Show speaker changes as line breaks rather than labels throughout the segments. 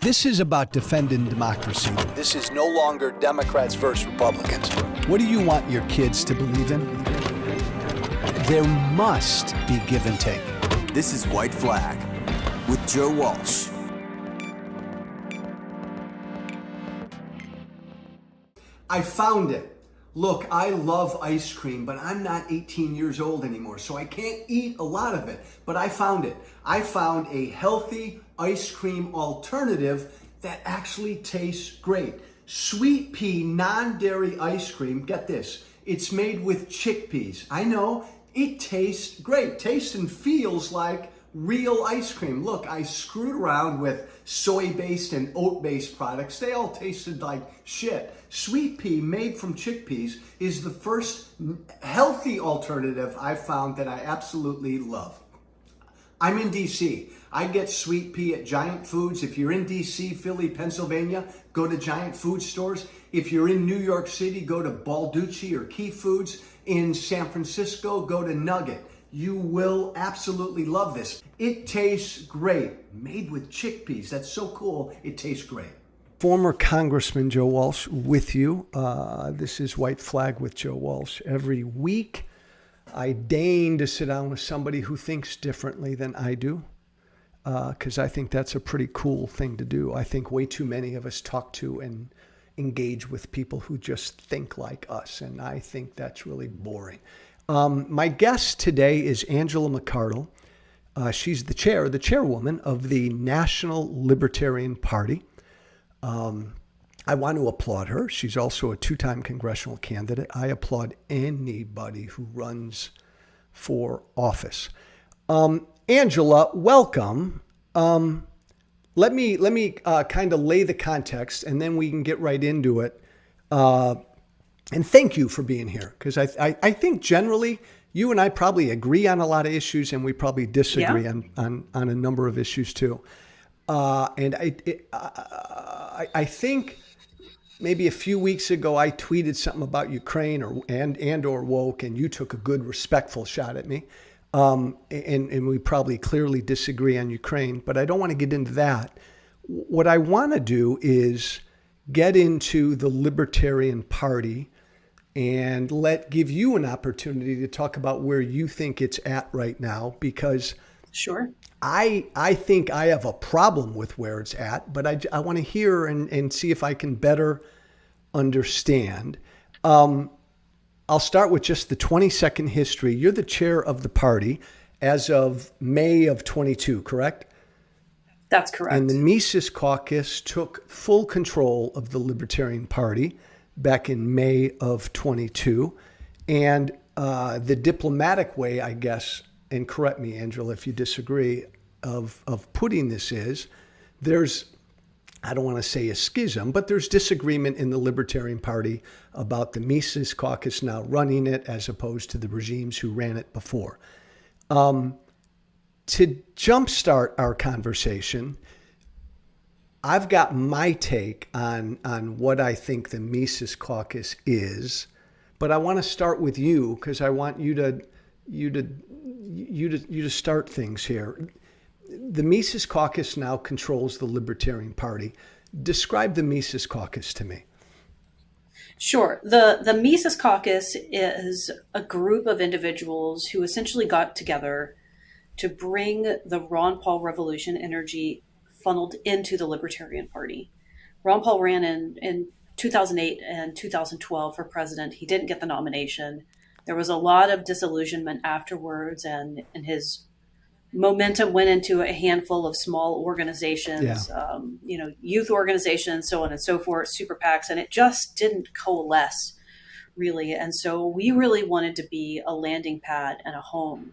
This is about defending democracy. This is no longer Democrats versus Republicans. What do you want your kids to believe in? There must be give and take.
This is White Flag with Joe Walsh.
I found it. Look, I love ice cream, but I'm not 18 years old anymore, so I can't eat a lot of it. But I found it. I found a healthy ice cream alternative that actually tastes great. Sweet pea non-dairy ice cream. Get this. It's made with chickpeas. I know, it tastes great. Tastes and feels like real ice cream. Look, I screwed around with soy-based and oat-based products. They all tasted like shit. Sweet pea made from chickpeas is the first healthy alternative I've found that I absolutely love. I'm in DC. I get sweet pea at Giant Foods. If you're in DC, Philly, Pennsylvania, go to Giant Food stores. If you're in New York City, go to Balducci or Key Foods. In San Francisco, go to Nugget. You will absolutely love this. It tastes great. Made with chickpeas. That's so cool. It tastes great. Former Congressman Joe Walsh with you. This is White Flag with Joe Walsh. Every week, I deign to sit down with somebody who thinks differently than I do, because I think that's a pretty cool thing to do. I think way too many of us talk to and engage with people who just think like us, and I think that's really boring. My guest today is Angela McArdle. She's the chairwoman of the National Libertarian Party. I want to applaud her. She's also a two-time congressional candidate. I applaud anybody who runs for office. Angela, welcome. Let me kind of lay the context, and then we can get right into it. And thank you for being here, because I think generally you and I probably agree on a lot of issues, and we probably disagree on a number of issues too. And I think maybe a few weeks ago I tweeted something about Ukraine or woke, and you took a good, respectful shot at me. And we probably clearly disagree on Ukraine, but I don't want to get into that. What I want to do is get into the Libertarian Party and give you an opportunity to talk about where you think it's at right now, because
sure,
I think I have a problem with where it's at, but I want to hear and see if I can better understand. I'll start with just the 20-second history. You're the chair of the party as of May of 22, correct?
That's correct.
And the Mises Caucus took full control of the Libertarian Party back in May of 22. And the diplomatic way, I guess, and correct me, Angela, if you disagree, of putting this is, there's, I don't want to say a schism, but there's disagreement in the Libertarian Party about the Mises Caucus now running it as opposed to the regimes who ran it before. To jumpstart our conversation, I've got my take on what I think the Mises Caucus is, but I want to start with you because I want you to start things here. The Mises Caucus now controls the Libertarian Party. Describe the Mises Caucus to me.
Sure. The Mises Caucus is a group of individuals who essentially got together to bring the Ron Paul revolution energy funneled into the Libertarian Party. Ron Paul ran in 2008 and 2012 for president. He didn't get the nomination. There was a lot of disillusionment afterwards, and his momentum went into a handful of small organizations, youth organizations, so on and so forth, super PACs, and it just didn't coalesce really. And so we really wanted to be a landing pad and a home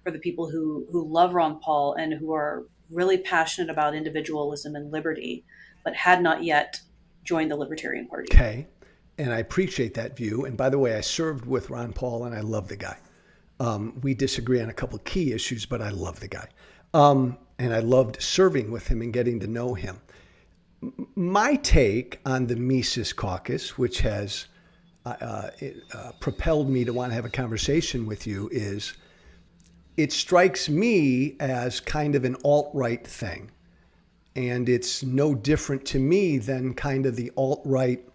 for the people who love Ron Paul and who are really passionate about individualism and liberty, but had not yet joined the Libertarian Party.
Okay. And I appreciate that view. And by the way, I served with Ron Paul and I love the guy. We disagree on a couple of key issues, but I love the guy. And I loved serving with him and getting to know him. My take on the Mises Caucus, which has propelled me to want to have a conversation with you, is it strikes me as kind of an alt-right thing.
and it's no different to me than kind of the alt-right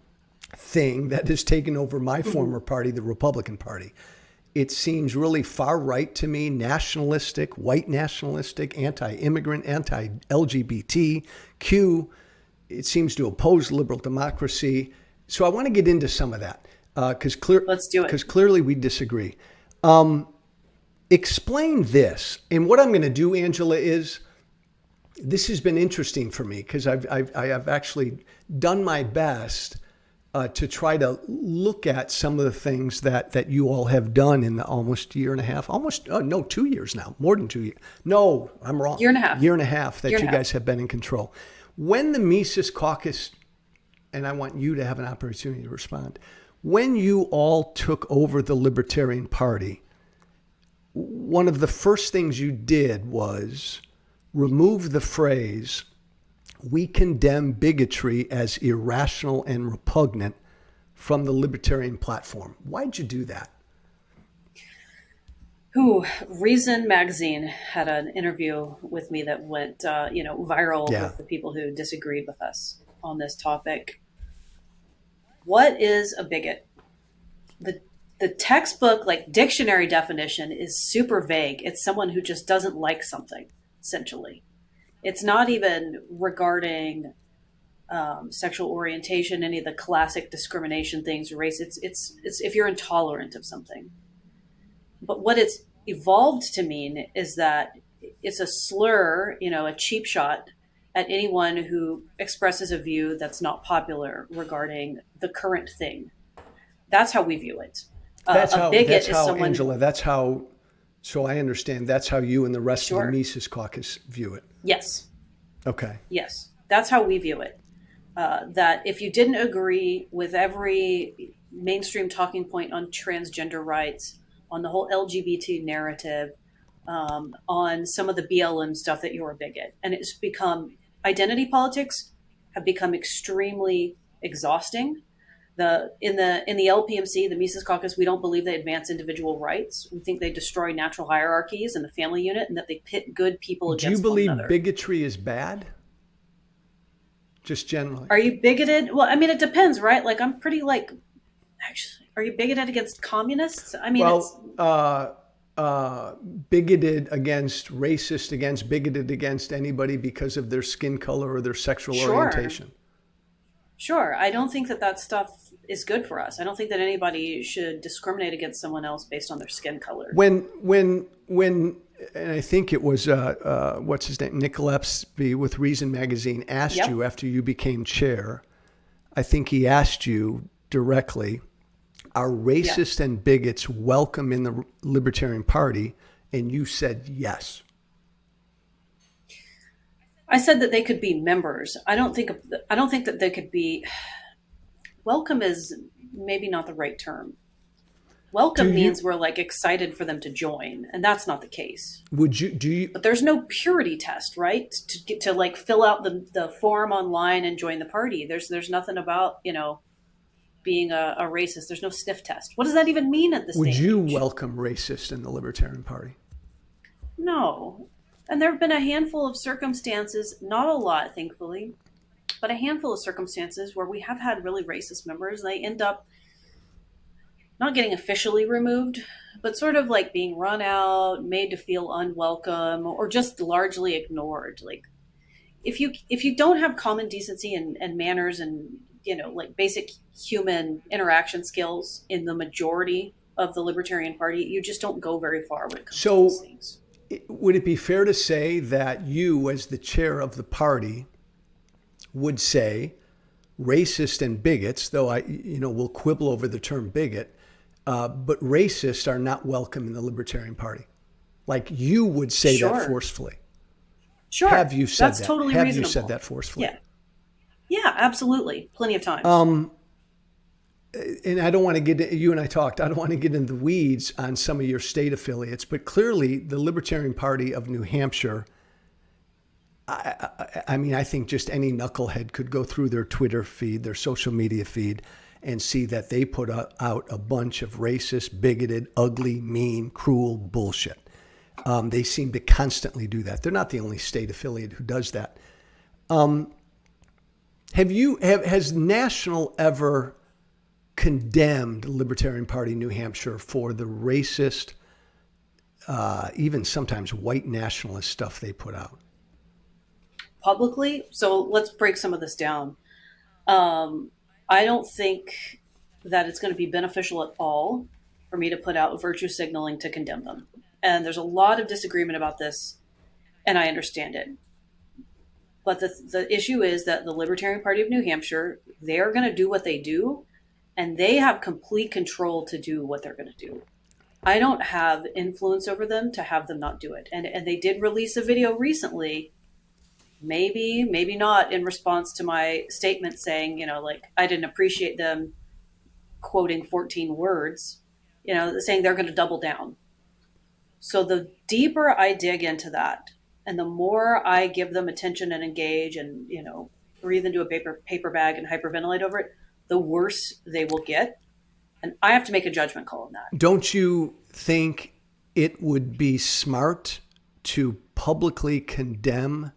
thing that has taken over my former party, the Republican Party. It seems really far right to me, nationalistic, white nationalistic, anti-immigrant, anti-LGBTQ. It seems to oppose liberal democracy. So I want to get into some of that because
Let's do it.
Because clearly we disagree. Explain this. And what I'm going to do, Angela, is this has been interesting for me because I have actually done my best to try to look at some of the things that you all have done in the almost year and a half, 2 years now, more than 2 years. No, I'm wrong.
Year and a half.
Year and a half that you guys have been in control. When the Mises Caucus, and I want you to have an opportunity to respond, when you all took over the Libertarian Party, one of the first things you did was remove the phrase, "We condemn bigotry as irrational and repugnant," from the Libertarian platform. Why'd you do that?
Reason magazine had an interview with me that went, viral with the people who disagreed with us on this topic. What is a bigot? The textbook, like dictionary definition, is super vague. It's someone who just doesn't like something, essentially. It's not even regarding sexual orientation, any of the classic discrimination things, race. It's if you're intolerant of something. But what it's evolved to mean is that it's a slur, a cheap shot at anyone who expresses a view that's not popular regarding the current thing. That's how we view it.
Angela, that's how, so I understand, that's how you and the rest of the Mises Caucus view it.
Yes.
Okay.
Yes. That's how we view it. That if you didn't agree with every mainstream talking point on transgender rights, on the whole LGBT narrative, on some of the BLM stuff, that you're a bigot. And it's become, identity politics have become extremely exhausting. In the LPMC, the Mises Caucus, we don't believe they advance individual rights. We think they destroy natural hierarchies and the family unit, and that they pit good people against one another.
Do you believe bigotry is bad? Just generally.
Are you bigoted? Well, I mean, it depends, right? Like, I'm pretty actually, are you bigoted against communists? I mean,
bigoted against, racist against, bigoted against anybody because of their skin color or their sexual orientation.
Sure. I don't think that stuff is good for us. I don't think that anybody should discriminate against someone else based on their skin color.
When and I think it was, what's his name, Nick Gillespie with Reason Magazine asked you after you became chair, I think he asked you directly, are racists and bigots welcome in the Libertarian Party? And you said yes.
I said that they could be members. I don't think that they could be. Welcome is maybe not the right term. Welcome means we're excited for them to join, and that's not the case. But there's no purity test, right? To get to fill out the form online and join the party. There's nothing about being a racist. There's no sniff test. What does that even mean at this stage?
Would you welcome racists in the Libertarian Party?
No. And there have been a handful of circumstances, not a lot, thankfully, but a handful of circumstances where we have had really racist members. And they end up not getting officially removed, but sort of being run out, made to feel unwelcome, or just largely ignored. If you don't have common decency and manners and basic human interaction skills in the majority of the Libertarian Party, you just don't go very far when it comes to these things.
Would it be fair to say that you, as the chair of the party, would say racist and bigots, though we'll quibble over the term bigot, but racists are not welcome in the Libertarian Party? You would say that forcefully.
Sure.
Have you said
That's
that?
Totally
Have
reasonable.
you said that forcefully?
Yeah, absolutely. Plenty of times.
And I don't want to you and I talked, I don't want to get into the weeds on some of your state affiliates, but clearly the Libertarian Party of New Hampshire, I think just any knucklehead could go through their Twitter feed, their social media feed, and see that they put out a bunch of racist, bigoted, ugly, mean, cruel bullshit. They seem to constantly do that. They're not the only state affiliate who does that. Has National ever condemned the Libertarian Party New Hampshire for the racist, even sometimes white nationalist stuff they put out?
Publicly? So let's break some of this down. I don't think that it's going to be beneficial at all for me to put out virtue signaling to condemn them. And there's a lot of disagreement about this, and I understand it. But the issue is that the Libertarian Party of New Hampshire, they're going to do what they do, and they have complete control to do what they're going to do. I don't have influence over them to have them not do it. And they did release a video recently, maybe not, in response to my statement saying, I didn't appreciate them quoting 14 words, saying they're going to double down. So the deeper I dig into that, and the more I give them attention and engage and, breathe into a paper bag and hyperventilate over it, the worse they will get. And I have to make a judgment call on that.
Don't you think it would be smart to publicly condemn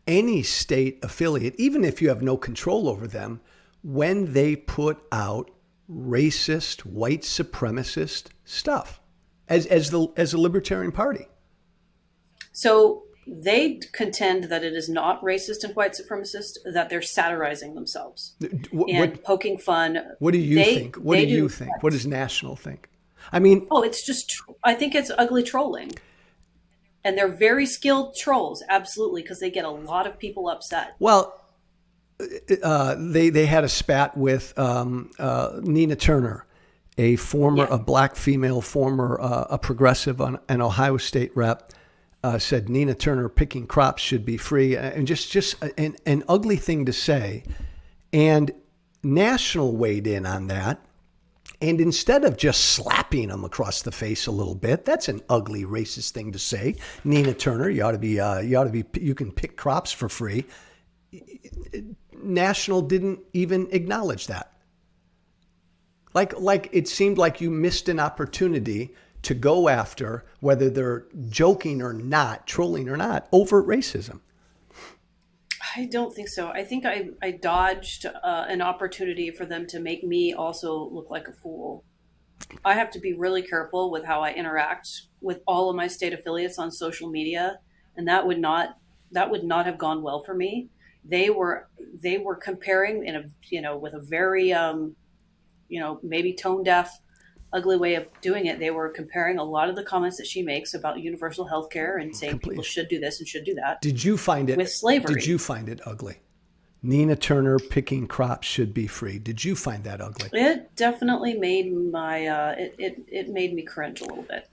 any state affiliate, even if you have no control over them, when they put out racist, white supremacist stuff as a Libertarian Party?
So they contend that it is not racist and white supremacist, that they're satirizing themselves and poking fun.
What do you think? What do you think? What does National think? I mean,
it's just, I think it's ugly trolling. And they're very skilled trolls, absolutely, because they get a lot of people upset.
Well, they had a spat with Nina Turner, a black female, a progressive, an Ohio State rep. Said Nina Turner picking crops should be free, and just an ugly thing to say. And National weighed in on that. And instead of just slapping them across the face a little bit, that's an ugly racist thing to say. Nina Turner, you can pick crops for free. National didn't even acknowledge that. Like it seemed like you missed an opportunity to go after, whether they're joking or not, trolling or not, overt racism.
I don't think so. I think I dodged an opportunity for them to make me also look like a fool. I have to be really careful with how I interact with all of my state affiliates on social media, and that would not have gone well for me. They were comparing with a very maybe tone deaf, ugly way of doing it. They were comparing a lot of the comments that she makes about universal health care and saying people should do this and should do that.
Did you find it
with slavery?
Did you find it ugly? Nina Turner picking crops should be free. Did you find that ugly?
It definitely made my it made me cringe a little bit.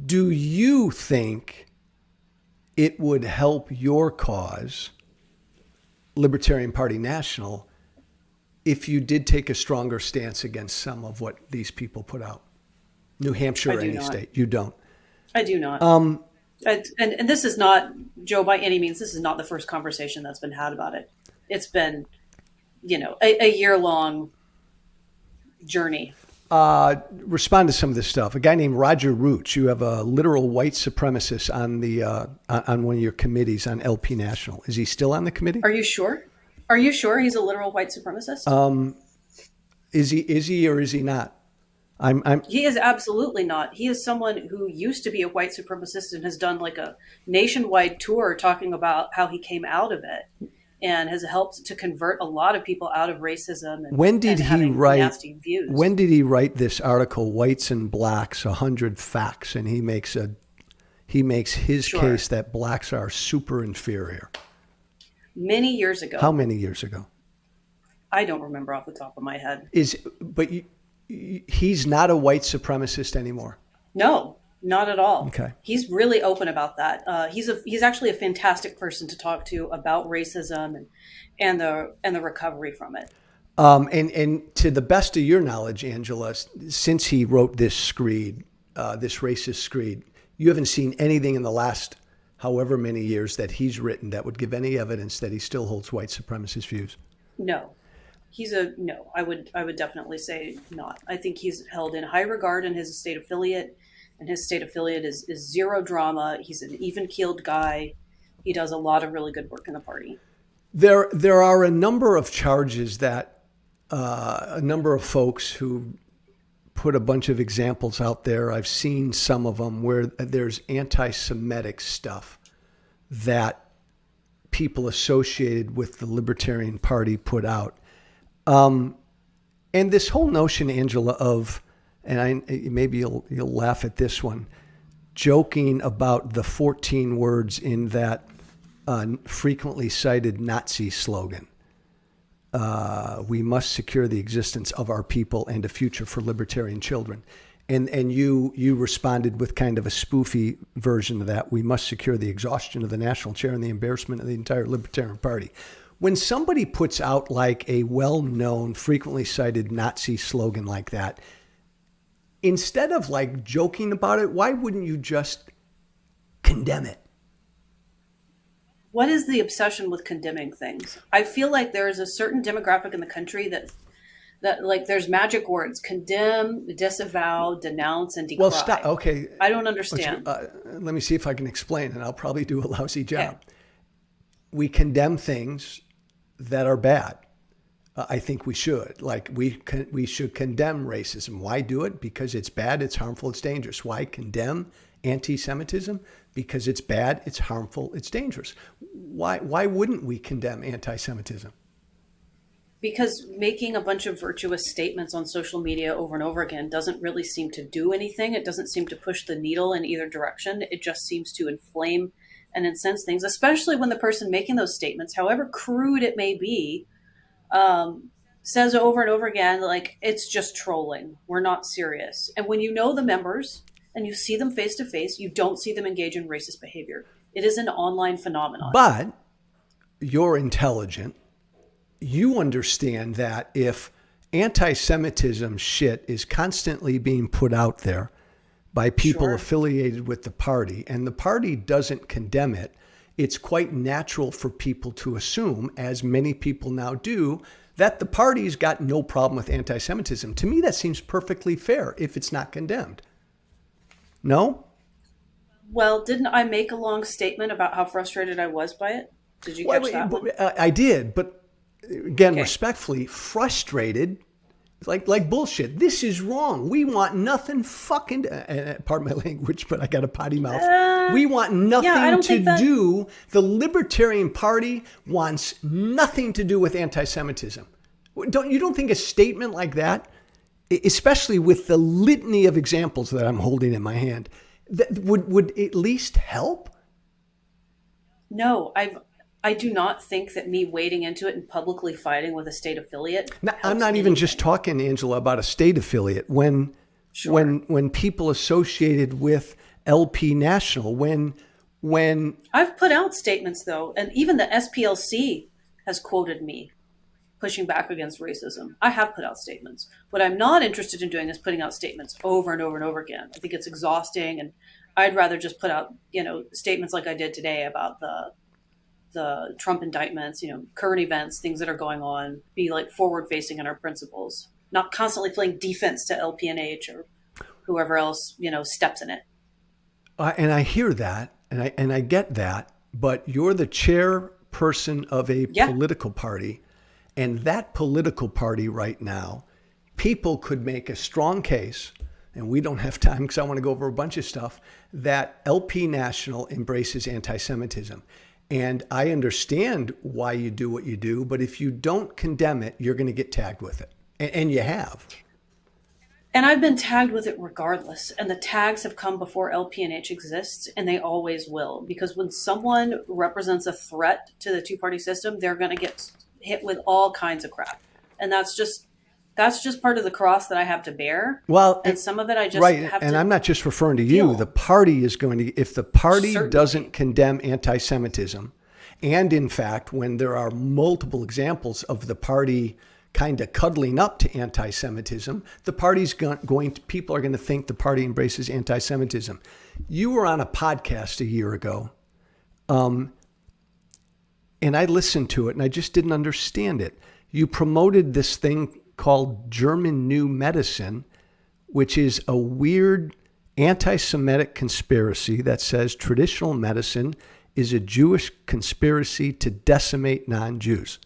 Do you think it would help your cause, Libertarian Party National, if you did take a stronger stance against some of what these people put out? New Hampshire or any state? You don't?
I do not. And this is not, Joe, by any means, this is not the first conversation that's been had about it. It's been, a year-long journey.
Respond to some of this stuff. A guy named Roger Rooch, you have a literal white supremacist on the on one of your committees on LP National. Is he still on the committee?
Are you sure? Are you sure he's a literal white supremacist?
Is he or is he not?
He is absolutely not. He is someone who used to be a white supremacist and has done like a nationwide tour talking about how he came out of it and has helped to convert a lot of people out of racism. And,
when did he write
nasty views.
When did he write this article, Whites and Blacks, 100 Facts, and he makes his case that blacks are super inferior?
Many years ago.
How many years ago?
I don't remember off the top of my head.
He's not a white supremacist anymore?
No, not at all.
Okay.
He's really open about that. He's actually a fantastic person to talk to about racism and the recovery from it.
And to the best of your knowledge, Angela, since he wrote this screed, this racist screed, you haven't seen anything in the last however many years that he's written that would give any evidence that he still holds white supremacist views?
No. No, I would definitely say not. I think he's held in high regard in his state affiliate, and his state affiliate is zero drama. He's an even-keeled guy. He does a lot of really good work in the party.
There are a number of charges that a number of folks who put a bunch of examples out there. I've seen some of them where there's anti-Semitic stuff that people associated with the Libertarian Party put out. And this whole notion, Angela, of, and maybe you'll laugh at this one, joking about the 14 words in that frequently cited Nazi slogan. We must secure the existence of our people and a future for libertarian children. And you responded with kind of a spoofy version of that. We must secure the exhaustion of the national chair and the embarrassment of the entire Libertarian Party. When somebody puts out like a well-known, frequently cited Nazi slogan like that, instead of like joking about it, why wouldn't you just condemn it?
What is the obsession with condemning things? I feel like there is a certain demographic in the country that like there's magic words: condemn, disavow, denounce, and decry.
Well, stop. Okay.
I don't understand.
Let me see if I can explain, and I'll probably do a lousy job.
Okay.
We condemn things that are bad. I think we should. Like we should condemn racism. Why do it? Because it's bad, it's harmful, it's dangerous. Why condemn anti-Semitism? Because it's bad, it's harmful, it's dangerous. Why wouldn't we condemn anti-Semitism?
Because making a bunch of virtuous statements on social media over and over again doesn't really seem to do anything. It doesn't seem to push the needle in either direction. It just seems to inflame and incense things, especially when the person making those statements, however crude it may be, says over and over again, like, it's just trolling. We're not serious. And when you know the members and you see them face to face, you don't see them engage in racist behavior. It is an online phenomenon.
But you're intelligent. You understand that if anti-Semitism shit is constantly being put out there by people affiliated with the party, and the party doesn't condemn it, it's quite natural for people to assume, as many people now do, that the party's got no problem with anti-Semitism. To me, that seems perfectly fair if it's not condemned. No?
Well, didn't I make a long statement about how frustrated I was by it? Did you catch that one?
I did, but again, respectfully, frustrated, like bullshit. This is wrong. We want nothing fucking, pardon my language, but I got a potty mouth. We want nothing to do. The Libertarian Party wants nothing to do with anti-Semitism. You don't think a statement like that, especially with the litany of examples that I'm holding in my hand, that would at least help?
No, I do not think that me wading into it and publicly fighting with a state affiliate.
Now, I'm not even just talking, Angela, about a state affiliate. When people associated with LP National, when
I've put out statements though, and even the SPLC has quoted me pushing back against racism. I have put out statements. What I'm not interested in doing is putting out statements over and over and over again. I think it's exhausting, and I'd rather just put out, statements like I did today about the Trump indictments, current events, things that are going on, be like forward facing in our principles, not constantly playing defense to LPNH or whoever else, steps in it.
And I hear that, and I get that, but you're the chairperson of a political party, and that political party right now, people could make a strong case, and we don't have time because I want to go over a bunch of stuff, that LP National embraces anti-Semitism. And I understand why you do what you do, but if you don't condemn it, you're going to get tagged with it. And you have.
And I've been tagged with it regardless. And the tags have come before LPNH exists, and they always will. Because when someone represents a threat to the two-party system, they're going to get hit with all kinds of crap. And that's just part of the cross that I have to bear.
Well,
and some of it I just have to.
And I'm not just referring to you. The party is going to, if the party doesn't condemn anti-Semitism, and in fact, when there are multiple examples of the party kind of cuddling up to anti-Semitism, the party's people are going to think the party embraces anti-Semitism. You were on a podcast a year ago, and I listened to it, and I just didn't understand it. You promoted this thing called German New Medicine, which is a weird anti-Semitic conspiracy that says traditional medicine is a Jewish conspiracy to decimate non-Jews.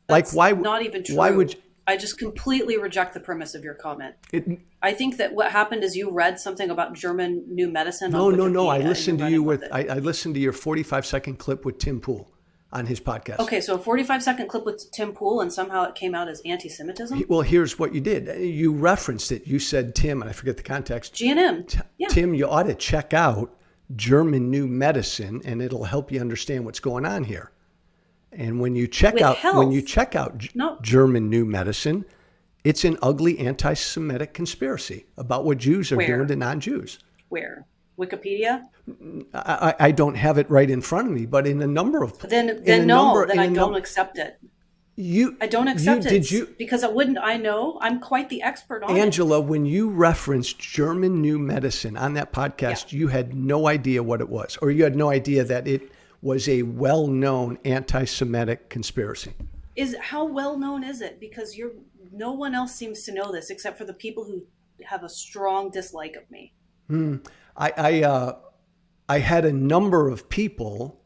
Like, why?
Not even true.
Why would?
I just completely reject the premise of your comment. I think that what happened is you read something about German new medicine.
No. I
Wikipedia,
listened
and
to
you're
you
running
with.
with
I listened to your 45-second clip with Tim Pool on his podcast.
Okay, so a 45-second clip with Tim Pool, and somehow it came out as anti-Semitism?
Well, here's what you did. You referenced it. You said, Tim, and I forget the context.
G&M. Yeah.
Tim, you ought to check out German new medicine, and it'll help you understand what's going on here. And when you check out German new medicine, it's an ugly anti-Semitic conspiracy about what Jews are doing to non-Jews.
Where? Wikipedia?
I don't have it right in front of me, but in a number of
then I don't accept it. I don't accept it because I know I'm quite the expert on
Angela, when you referenced German new medicine on that podcast, you had no idea what it was, or you had no idea that it was a well-known anti-Semitic conspiracy.
How well-known is it? Because no one else seems to know this except for the people who have a strong dislike of me.
I had a number of people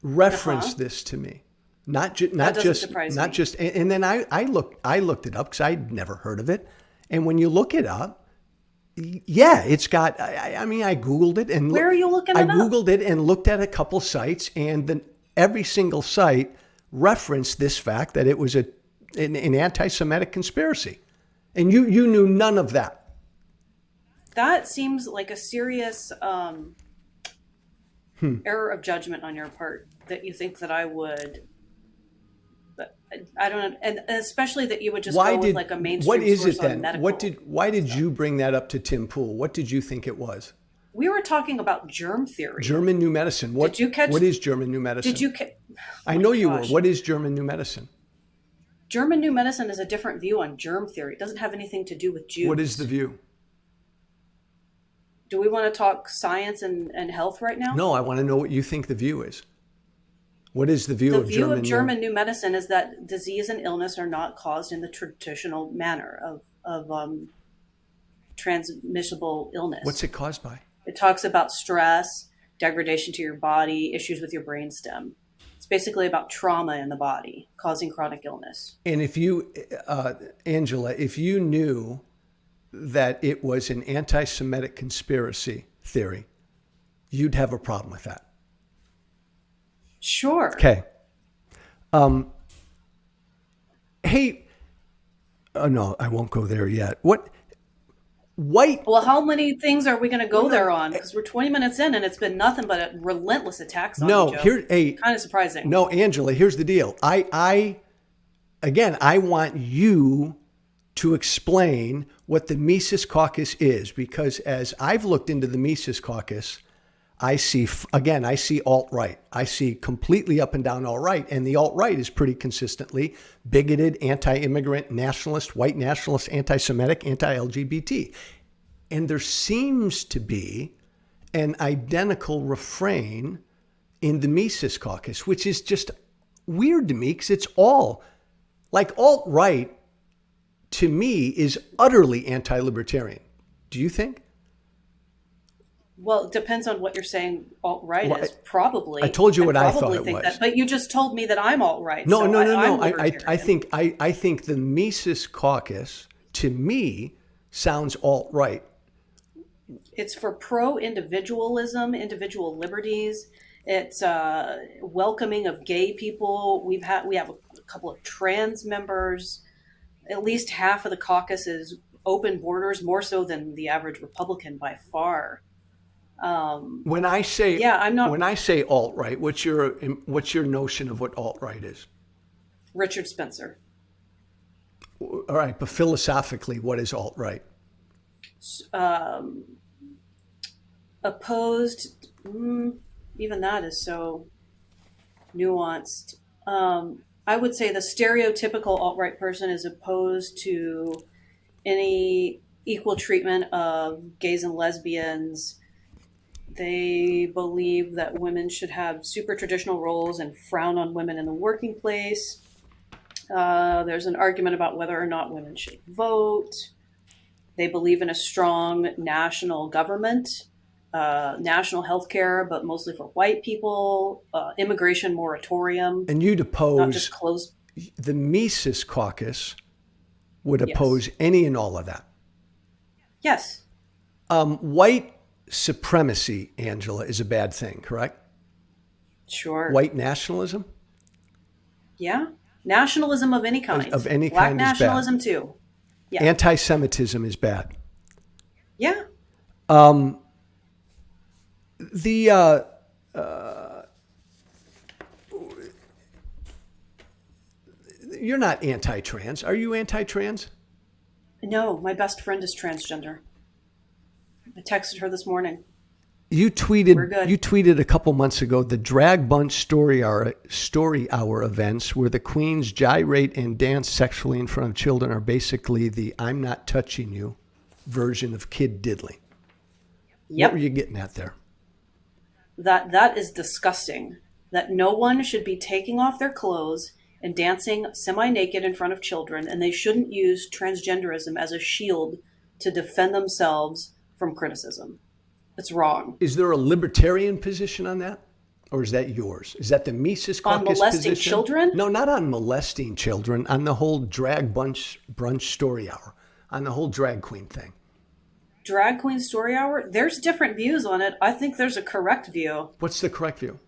reference this to me, not just, and then I looked it up because I'd never heard of it. And when you look it up, it's got, I Googled it and
where are you looking it up?
I Googled it and looked at a couple sites, and then every single site referenced this fact that it was an anti-Semitic conspiracy. And you knew none of that.
That seems like a serious error of judgment on your part, that you think that I would. But I don't, and especially that you would just go with like a mainstream source on medical.
Why did you bring that up to Tim Pool? What did you think it was?
We were talking about germ theory.
German new medicine. What is German new medicine? I know you were. What is German new medicine?
German new medicine is a different view on germ theory. It doesn't have anything to do with Jews.
What is the view?
Do we want to talk science and health right now?
No, I want to know what you think the view is. What is the view of German?
The view of German new medicine is that disease and illness are not caused in the traditional manner of transmissible illness.
What's it caused by?
It talks about stress, degradation to your body, issues with your brainstem. It's basically about trauma in the body causing chronic illness.
And if you, Angela, if you knew that it was an anti-Semitic conspiracy theory, you'd have a problem with that.
Sure.
Okay. Hey, oh no, I won't go there yet.
Well, how many things are we going to go there on? Because we're 20 minutes in and it's been nothing but relentless attacks on you, Joe. Kind of surprising.
No, Angela, here's the deal. I want you to explain what the Mises Caucus is, because as I've looked into the Mises Caucus, I see alt-right. I see completely up and down alt-right, and the alt-right is pretty consistently bigoted, anti-immigrant, nationalist, white nationalist, anti-Semitic, anti-LGBT. And there seems to be an identical refrain in the Mises Caucus, which is just weird to me because it's all, like, alt-right to me is utterly anti-libertarian. Do you think?
Well, it depends on what you're saying alt-right is, probably.
I told you what I thought it was.
But you just told me that I'm alt-right.
No. I think the Mises Caucus, to me, sounds alt-right.
It's for pro-individualism, individual liberties. It's welcoming of gay people. We have a couple of trans members. At least half of the caucus is open borders, more so than the average Republican by far.
When I say alt-right, what's your notion of what alt-right is?
Richard Spencer.
All right, but philosophically, what is alt-right?
Opposed. Even that is so nuanced. I would say the stereotypical alt-right person is opposed to any equal treatment of gays and lesbians. They believe that women should have super traditional roles and frown on women in the working place. There's an argument about whether or not women should vote. They believe in a strong national government. national health care, but mostly for white people, immigration moratorium,
And you'd
not just
oppose,
closed.
the Mises Caucus would
Yes.
oppose any and all of that.
Yes.
White supremacy, Angela, is a bad thing, correct?
Sure.
White nationalism?
Yeah. Nationalism of any kind.
Of any
Black
kind is bad.
nationalism too. Yeah.
Anti-Semitism is bad.
Yeah.
You're not anti-trans. Are you anti-trans?
No, my best friend is transgender. I texted her this morning.
You
We're good.
tweeted a couple months ago the Drag Bunch Story Hour events where the queens gyrate and dance sexually in front of children are basically the "I'm not touching you" version of Kid Diddley.
Yep.
What were you getting at there?
That is disgusting. That no one should be taking off their clothes and dancing semi-naked in front of children, and they shouldn't use transgenderism as a shield to defend themselves from criticism. It's wrong.
Is there a libertarian position on that? Or is that yours? Is that the Mises Caucus
On molesting
position?
children?
No, not on molesting children, on the whole Drag Bunch Brunch Story Hour, on the whole drag queen thing.
Drag Queen Story Hour, there's different views on it. I think there's a correct view
What's the correct view?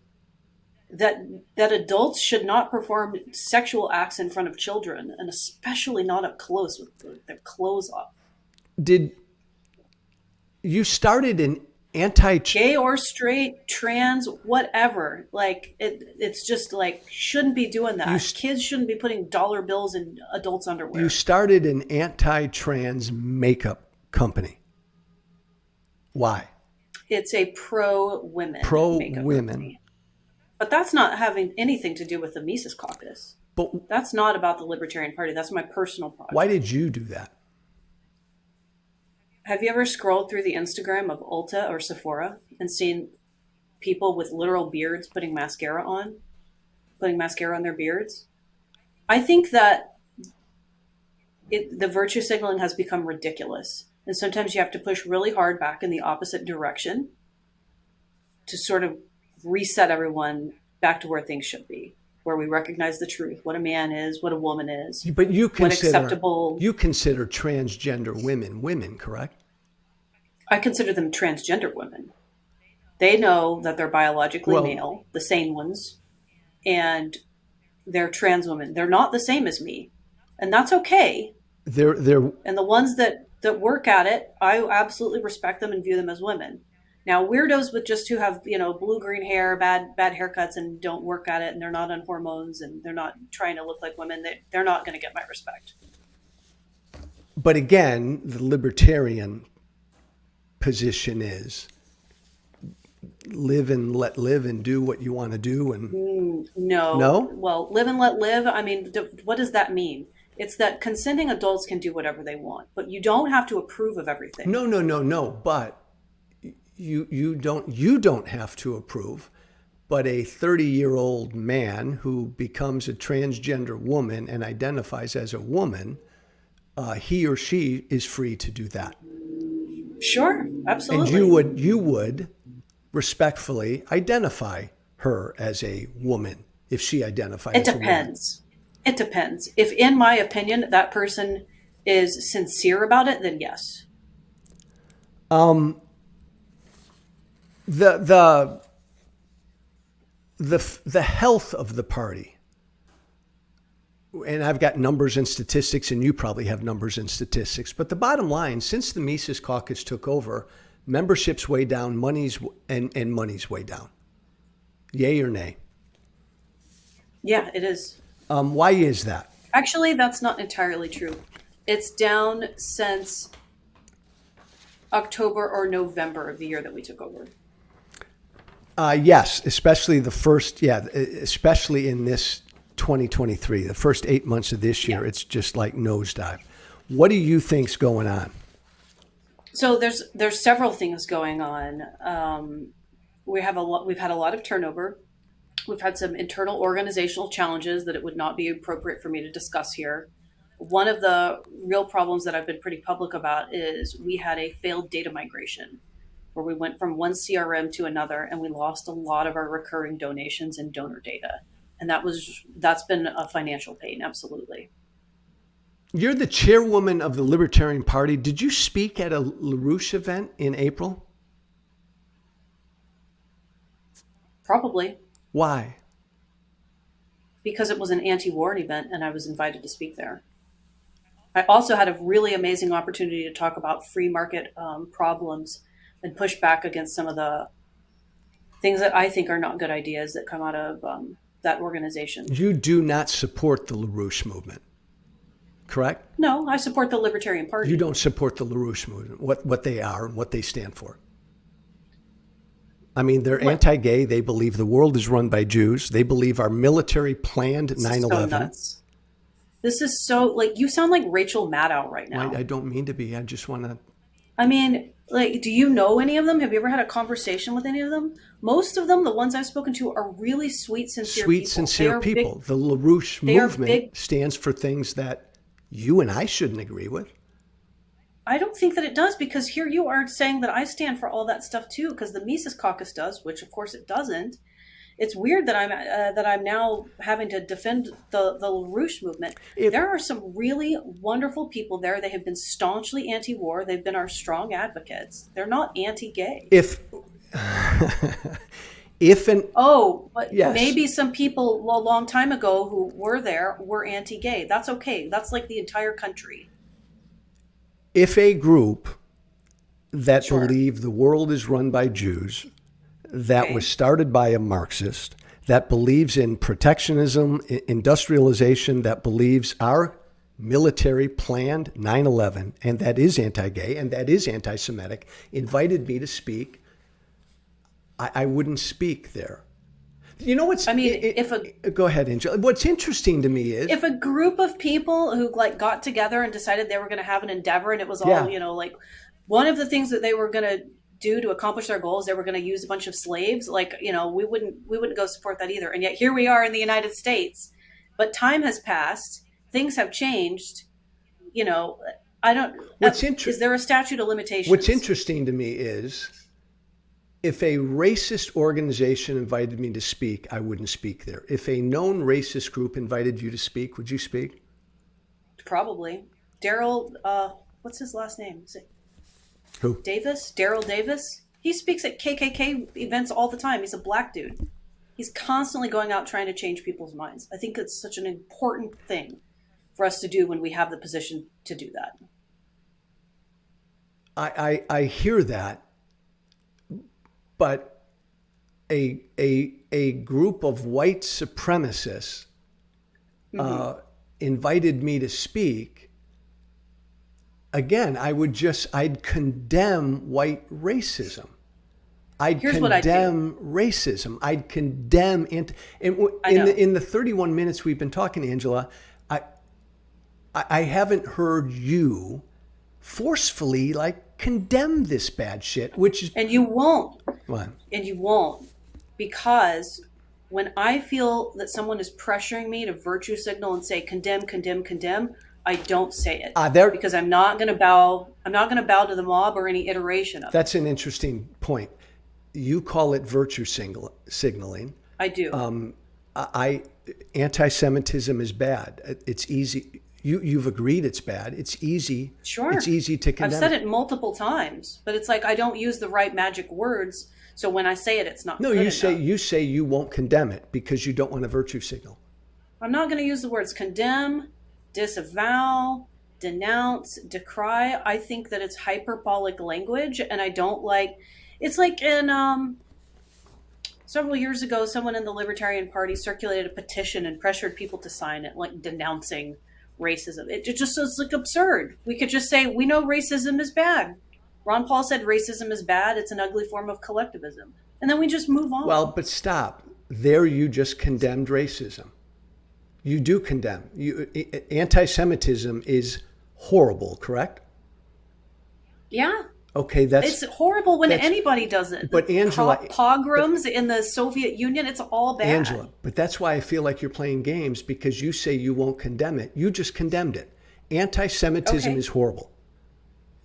that adults should not perform sexual acts in front of children, and especially not up close with their clothes off.
Did you started an
Gay or straight, trans, whatever. Like it's just like shouldn't be doing that. Kids shouldn't be putting dollar bills in adults' underwear.
You started an anti-trans makeup company. Why?
It's a pro-women. makeup
Pro-women.
company. But that's not having anything to do with the Mises Caucus.
But
That's not about the Libertarian Party. That's my personal project.
why did you do that?
Have you ever scrolled through the Instagram of Ulta or Sephora and seen people with literal beards putting mascara on their beards? I think that the virtue signaling has become ridiculous. And sometimes you have to push really hard back in the opposite direction to sort of reset everyone back to where things should be, where we recognize the truth, what a man is, what a woman is.
But you consider
acceptable.
You consider transgender women, correct?
I consider them transgender women. They know that they're biologically male, the sane ones, and they're trans women. They're not the same as me, and that's okay.
They're
And the ones that work at it, I absolutely respect them and view them as women. Now, weirdos with just who have, blue-green hair, bad haircuts, and don't work at it, and they're not on hormones, and they're not trying to look like women, they're not going to get my respect.
But again, the libertarian position is live and let live and do what you want to do. And
No. Well, live and let live. I mean, what does that mean? It's that consenting adults can do whatever they want, but you don't have to approve of everything.
No. But you don't have to approve. But a 30-year-old man who becomes a transgender woman and identifies as a woman, he or she is free to do that.
Sure, absolutely.
And you would respectfully identify her as a woman if she identifies as a woman.
It depends. If, in my opinion, that person is sincere about it, then yes.
The health of the party, and I've got numbers and statistics, and you probably have numbers and statistics, but the bottom line, since the Mises Caucus took over, membership's way down, money's way down. Yay or nay?
Yeah, it is.
Why is that?
Actually, that's not entirely true. It's down since October or November of the year that we took over.
Yes, especially especially in this 2023, the first 8 months of this year, It's just like nosedive. What do you think's going on?
So there's several things going on. We've had a lot of turnover. We've had some internal organizational challenges that it would not be appropriate for me to discuss here. One of the real problems that I've been pretty public about is we had a failed data migration. where we went from one CRM to another, and we lost a lot of our recurring donations and donor data. And that's been a financial pain, absolutely.
You're the chairwoman of the Libertarian Party. Did you speak at a LaRouche event in April?
Probably.
Why?
Because it was an anti-war event and I was invited to speak there. I also had a really amazing opportunity to talk about free market problems and push back against some of the things that I think are not good ideas that come out of that organization.
You do not support the LaRouche movement, correct?
No, I support the Libertarian Party.
You don't support the LaRouche movement, what they are and what they stand for. I mean, they're anti-gay. They believe the world is run by Jews. They believe our military planned 9/11.
So nuts. This is so, like, you sound like Rachel Maddow right now.
I don't mean to be. I just want to.
I mean, like, do you know any of them? Have you ever had a conversation with any of them? Most of them, the ones I've spoken to, are really sweet, sincere people.
Sweet, sincere people. The LaRouche movement stands for things that you and I shouldn't agree with.
I don't think that it does, because here you are saying that I stand for all that stuff too, because the Mises Caucus does, which of course it doesn't. It's weird that I'm now having to defend the LaRouche movement. There are some really wonderful people there. They have been staunchly anti-war. They've been our strong advocates. They're not anti-gay.
Yes.
Maybe some people a long time ago who were there were anti-gay. That's okay. That's like the entire country.
If a group that believe the world is run by Jews, that was started by a Marxist, that believes in protectionism, industrialization, that believes our military planned 9/11, and that is anti-gay and that is anti-Semitic, invited me to speak, I wouldn't speak there. You know what's? Go ahead, Angela. What's interesting to me is
if a group of people who got together and decided they were going to have an endeavor, and it was all one of the things that they were going to do to accomplish their goals, they were going to use a bunch of slaves. We wouldn't go support that either. And yet here we are in the United States. But time has passed. Things have changed. I don't. Is there a statute of limitations?
What's interesting to me is, if a racist organization invited me to speak, I wouldn't speak there. If a known racist group invited you to speak, would you speak?
Probably. Daryl, what's his last name? Is it
who?
Davis? Daryl Davis? He speaks at KKK events all the time. He's a black dude. He's constantly going out trying to change people's minds. I think it's such an important thing for us to do when we have the position to do that.
I hear that. But a group of white supremacists invited me to speak. Again, I'd condemn white racism. I'd condemn racism. I'd condemn in the 31 minutes we've been talking, Angela, I haven't heard you forcefully condemn this bad shit,
and you won't.
What?
And you won't, because when I feel that someone is pressuring me to virtue signal and say condemn, condemn, condemn, I don't say it because I'm not going to bow. I'm not going to bow to the mob or any iteration of it.
That's an interesting point. You call it virtue signaling.
I do.
Anti-Semitism is bad. It's easy. You've agreed it's bad. It's easy.
Sure.
It's easy to condemn.
I've said it multiple times, but it's like I don't use the right magic words. So when I say it, it's not. No,
you say you won't condemn it because you don't want a virtue signal.
I'm not going to use the words condemn, disavow, denounce, decry. I think that it's hyperbolic language, and I don't like. It's like in several years ago, someone in the Libertarian Party circulated a petition and pressured people to sign it, like denouncing racism. It just is absurd. We could just say, we know racism is bad. Ron Paul said racism is bad. It's an ugly form of collectivism. And then we just move on.
Well, but stop. There you just condemned racism. You do condemn. Anti-Semitism is horrible, correct?
Yeah.
Okay,
it's horrible when anybody does it.
But Angela,
pogroms in the Soviet Union, it's all bad.
Angela, but that's why I feel like you're playing games, because you say you won't condemn it. You just condemned it. Anti-Semitism is horrible.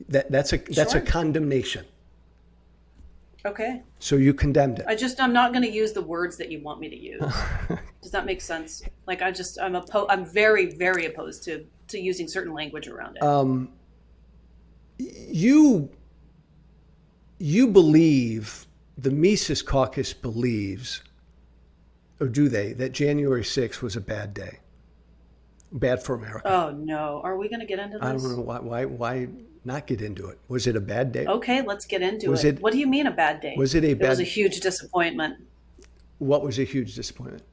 That's a condemnation.
Okay.
So you condemned it.
I'm not going to use the words that you want me to use. Does that make sense? Like I'm very, very opposed to using certain language around it.
You believe, the Mises Caucus believes, or do they, that January 6th was a bad day? Bad for America?
Oh, no. Are we going to get into this?
I don't know. Why not get into it? Was it a bad day?
Okay, let's get into it. What do you mean a bad day?
Was it a bad?
It was a huge disappointment.
What was a huge disappointment?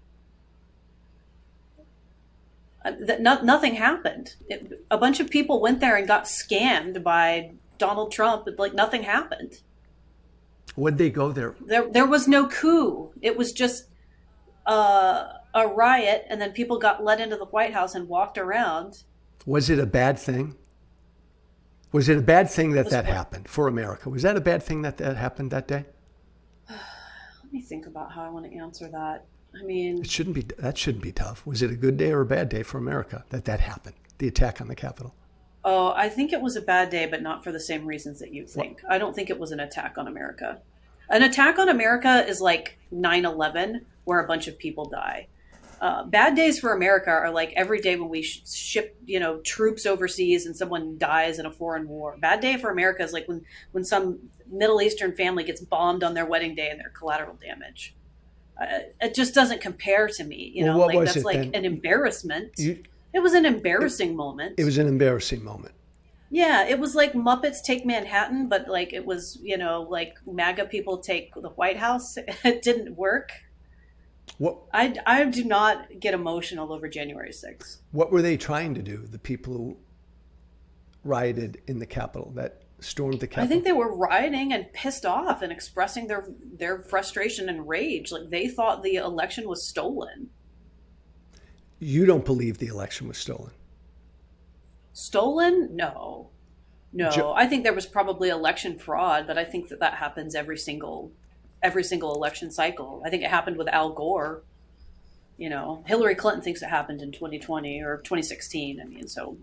Nothing happened. A bunch of people went there and got scammed by Donald Trump. Like nothing happened.
Would they go there?
There was no coup. It was just a riot, and then people got let into the White House and walked around.
Was it a bad thing? Was it a bad thing that happened for America? Was that a bad thing that happened that day?
Let me think about how I want to answer that. I mean,
that shouldn't be tough. Was it a good day or a bad day for America that happened? The attack on the Capitol.
Oh, I think it was a bad day, but not for the same reasons that you think. I don't think it was an attack on America. An attack on America is like 9/11, where a bunch of people die. Bad days for America are like every day when we ship, troops overseas and someone dies in a foreign war. Bad day for America is like when some Middle Eastern family gets bombed on their wedding day and their collateral damage. It just doesn't compare to me. That's like an embarrassment. It was an embarrassing moment.
It was an embarrassing moment.
Yeah, it was like Muppets Take Manhattan, but like it was, like MAGA people take the White House. It didn't work.
What?
I do not get emotional over January 6th.
What were they trying to do, the people who rioted in the Capitol, that stormed the Capitol?
I think they were rioting and pissed off and expressing their frustration and rage. Like they thought the election was stolen.
You don't believe the election was stolen?
Stolen? No. I think there was probably election fraud, but I think that happens every single election cycle. I think it happened with Al Gore. Hillary Clinton thinks it happened in 2020 or 2016. I mean, so.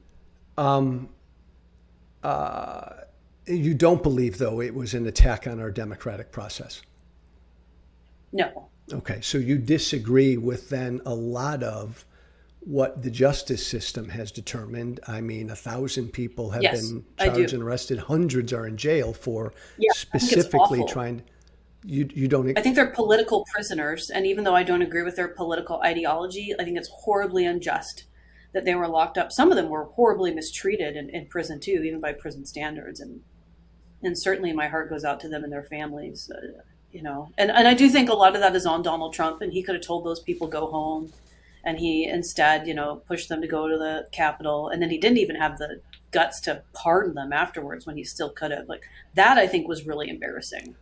You don't believe, though, it was an attack on our democratic process?
No.
Okay, so you disagree with then a lot of what the justice system has determined. I mean, 1,000 people have been charged and arrested. Hundreds are in jail for specifically trying. You don't.
I think they're political prisoners, and even though I don't agree with their political ideology, I think it's horribly unjust that they were locked up. Some of them were horribly mistreated in prison too, even by prison standards, and certainly my heart goes out to them and their families. And I do think a lot of that is on Donald Trump, and he could have told those people go home, and he instead, pushed them to go to the Capitol, and then he didn't even have the guts to pardon them afterwards when he still could have. Like that, I think was really embarrassing.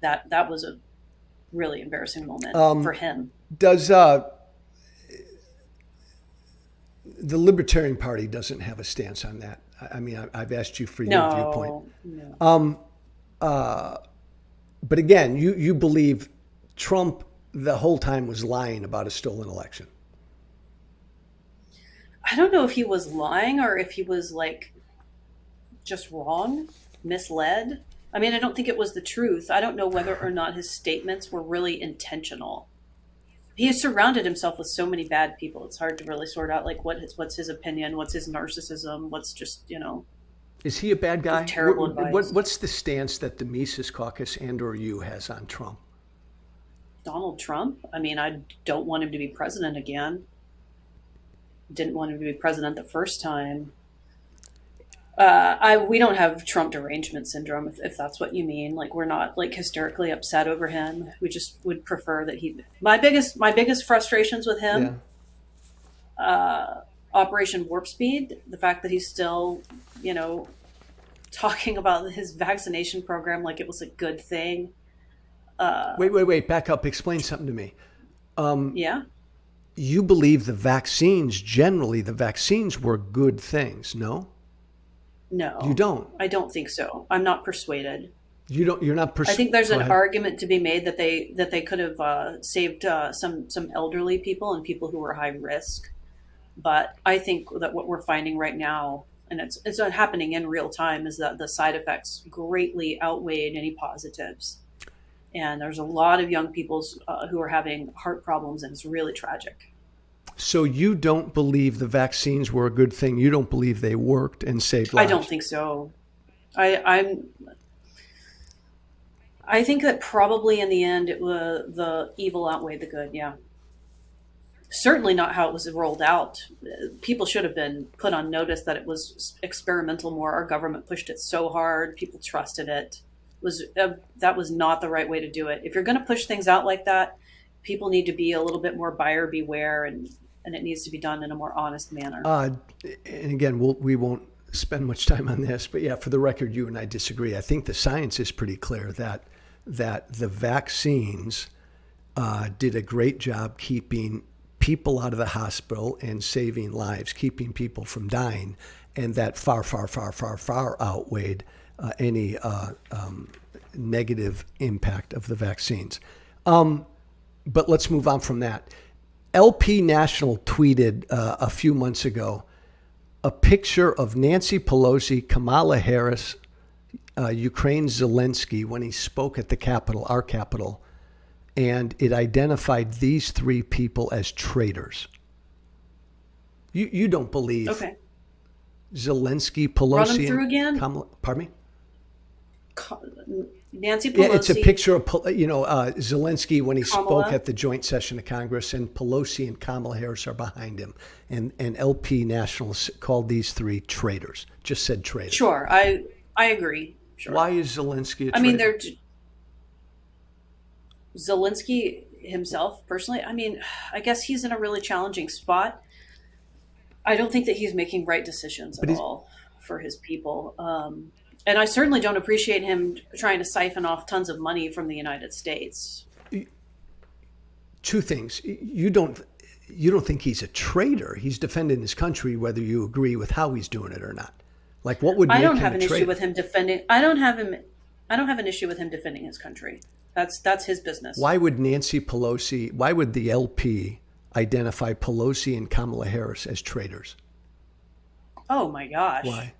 That was a really embarrassing moment for him.
Does the Libertarian Party doesn't have a stance on that? I mean, I've asked you for your viewpoint.
No.
But again, you believe Trump the whole time was lying about a stolen election.
I don't know if he was lying or if he was like just wrong, misled. I mean, I don't think it was the truth. I don't know whether or not his statements were really intentional. He has surrounded himself with so many bad people. It's hard to really sort out like what's his opinion, what's his narcissism, what's just,
Is he a bad guy?
Terrible advice.
What's the stance that the Mises Caucus and or you has on Trump?
Donald Trump? I mean, I don't want him to be president again. Didn't want him to be president the first time. We don't have Trump derangement syndrome, if that's what you mean. Like we're not like hysterically upset over him. We just would prefer that he. My biggest frustrations with him, Operation Warp Speed, the fact that he's still, talking about his vaccination program like it was a good thing.
Wait, back up. Explain something to me.
Yeah.
You believe the vaccines were good things, no?
No,
you don't.
I don't think so. I'm not persuaded.
You're not persuaded.
I think there's an argument to be made that they could have saved some elderly people and people who were high risk. But I think that what we're finding right now, and it's happening in real time, is that the side effects greatly outweighed any positives. And there's a lot of young people who are having heart problems, and it's really tragic.
So you don't believe the vaccines were a good thing? You don't believe they worked and saved lives?
I don't think so. I think that probably in the end, the evil outweighed the good. Yeah. Certainly not how it was rolled out. People should have been put on notice that it was experimental more. Our government pushed it so hard. People trusted it. That was not the right way to do it. If you're going to push things out like that, people need to be a little bit more buyer beware, and it needs to be done in a more honest manner.
And again, we won't spend much time on this, but yeah, for the record, you and I disagree. I think the science is pretty clear that the vaccines did a great job keeping people out of the hospital and saving lives, keeping people from dying, and that far, far, far, far, far outweighed any negative impact of the vaccines. But let's move on from that. LP National tweeted a few months ago a picture of Nancy Pelosi, Kamala Harris, Ukraine's Zelensky when he spoke at the Capitol, our Capitol, and it identified these three people as traitors. You don't believe Zelensky, Pelosi,
Run them through again?
Kamala, pardon me?
Nancy Pelosi.
Yeah, it's a picture of Zelensky when he spoke at the joint session of Congress, and Pelosi and Kamala Harris are behind him. And LP Nationals called these three traitors. Just said traitors.
Sure, I agree. Sure.
Why is Zelensky a traitor?
I mean, Zelensky himself, personally, I guess he's in a really challenging spot. I don't think that he's making right decisions at all for his people. And I certainly don't appreciate him trying to siphon off tons of money from the United States.
Two things. You don't think he's a traitor. He's defending his country, whether you agree with how he's doing it or not. Like, what would make him a traitor? I don't have an issue with him defending. I don't have an issue with him defending his country. That's his business. Why would the LP identify Pelosi and Kamala Harris as traitors?
Oh my gosh.
Why?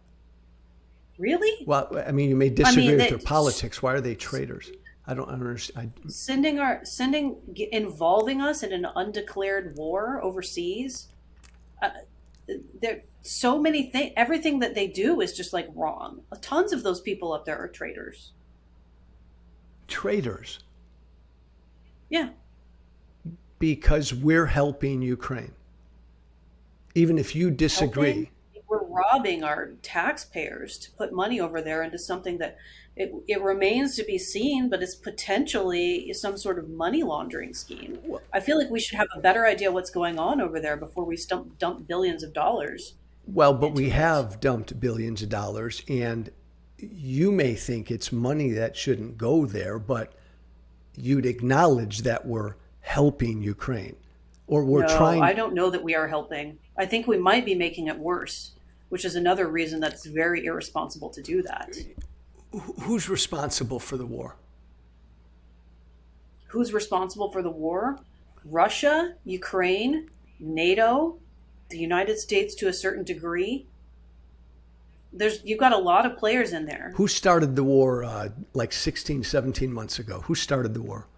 Really?
Well, you may disagree with their politics. Why are they traitors? I don't understand.
Involving us in an undeclared war overseas. There so many things. Everything that they do is just like wrong. Tons of those people up there are traitors.
Traitors?
Yeah.
Because we're helping Ukraine. Even if you disagree.
We're robbing our taxpayers to put money over there into something that it remains to be seen, but it's potentially some sort of money laundering scheme. I feel like we should have a better idea what's going on over there before we dump billions of dollars.
Well, but we have dumped billions of dollars, and you may think it's money that shouldn't go there, but you'd acknowledge that we're helping Ukraine. Or we're trying.
I don't know that we are helping. I think we might be making it worse, which is another reason that it's very irresponsible to do that.
Who's responsible for the war?
Who's responsible for the war? Russia, Ukraine, NATO, the United States to a certain degree. You've got a lot of players in there.
Who started the war like 16, 17 months ago? Who started the war?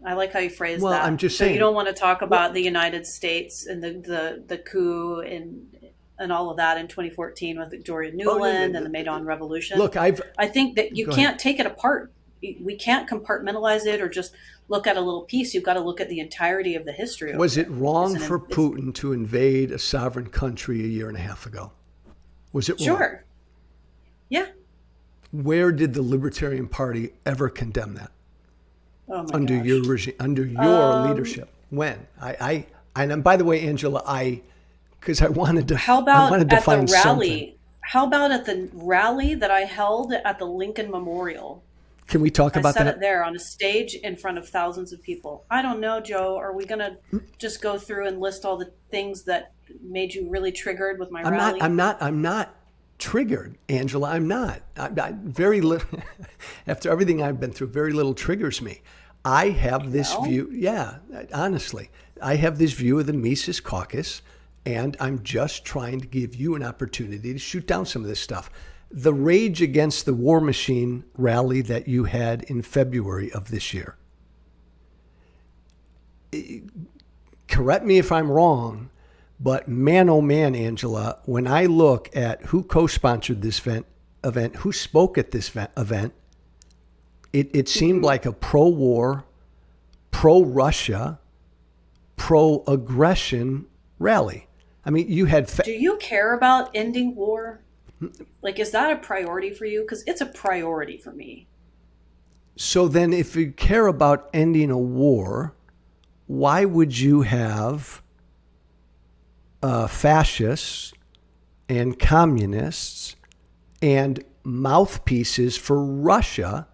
I like how you phrased
that. Well, I'm just saying.
So you don't want to talk about the United States and the coup and all of that in 2014 with Victoria Nuland and the Maidan Revolution.
Look, I
think that you can't take it apart. We can't compartmentalize it or just look at a little piece. You've got to look at the entirety of the history.
Was it wrong for Putin to invade a sovereign country a year and a half ago? Was it wrong?
Sure. Yeah.
Where did the Libertarian Party ever condemn that?
Oh my
under
gosh.
your regime, under your leadership? When? And by the way, Angela, because I wanted to.
How about
I wanted to
at
find
the rally?
something.
How about at the rally that I held at the Lincoln Memorial?
Can we talk about that?
I said it there on a stage in front of thousands of people. I don't know, Joe. Are we going to just go through and list all the things that made you really triggered with my rally?
I'm not triggered, Angela. I'm not. Very little. After everything I've been through, very little triggers me. I have this view. Yeah, honestly, I have this view of the Mises Caucus, and I'm just trying to give you an opportunity to shoot down some of this stuff. the Rage Against the War Machine rally that you had in February of this year. Correct me if I'm wrong, but man, oh man, Angela, when I look at who co-sponsored this event, who spoke at this event, it seemed like a pro-war, pro-Russia, pro-aggression rally. I mean, you had...
Do you care about ending war? Like, is that a priority for you? Because it's a priority for me.
So then if you care about ending a war, why would you have fascists and communists and mouthpieces for Russia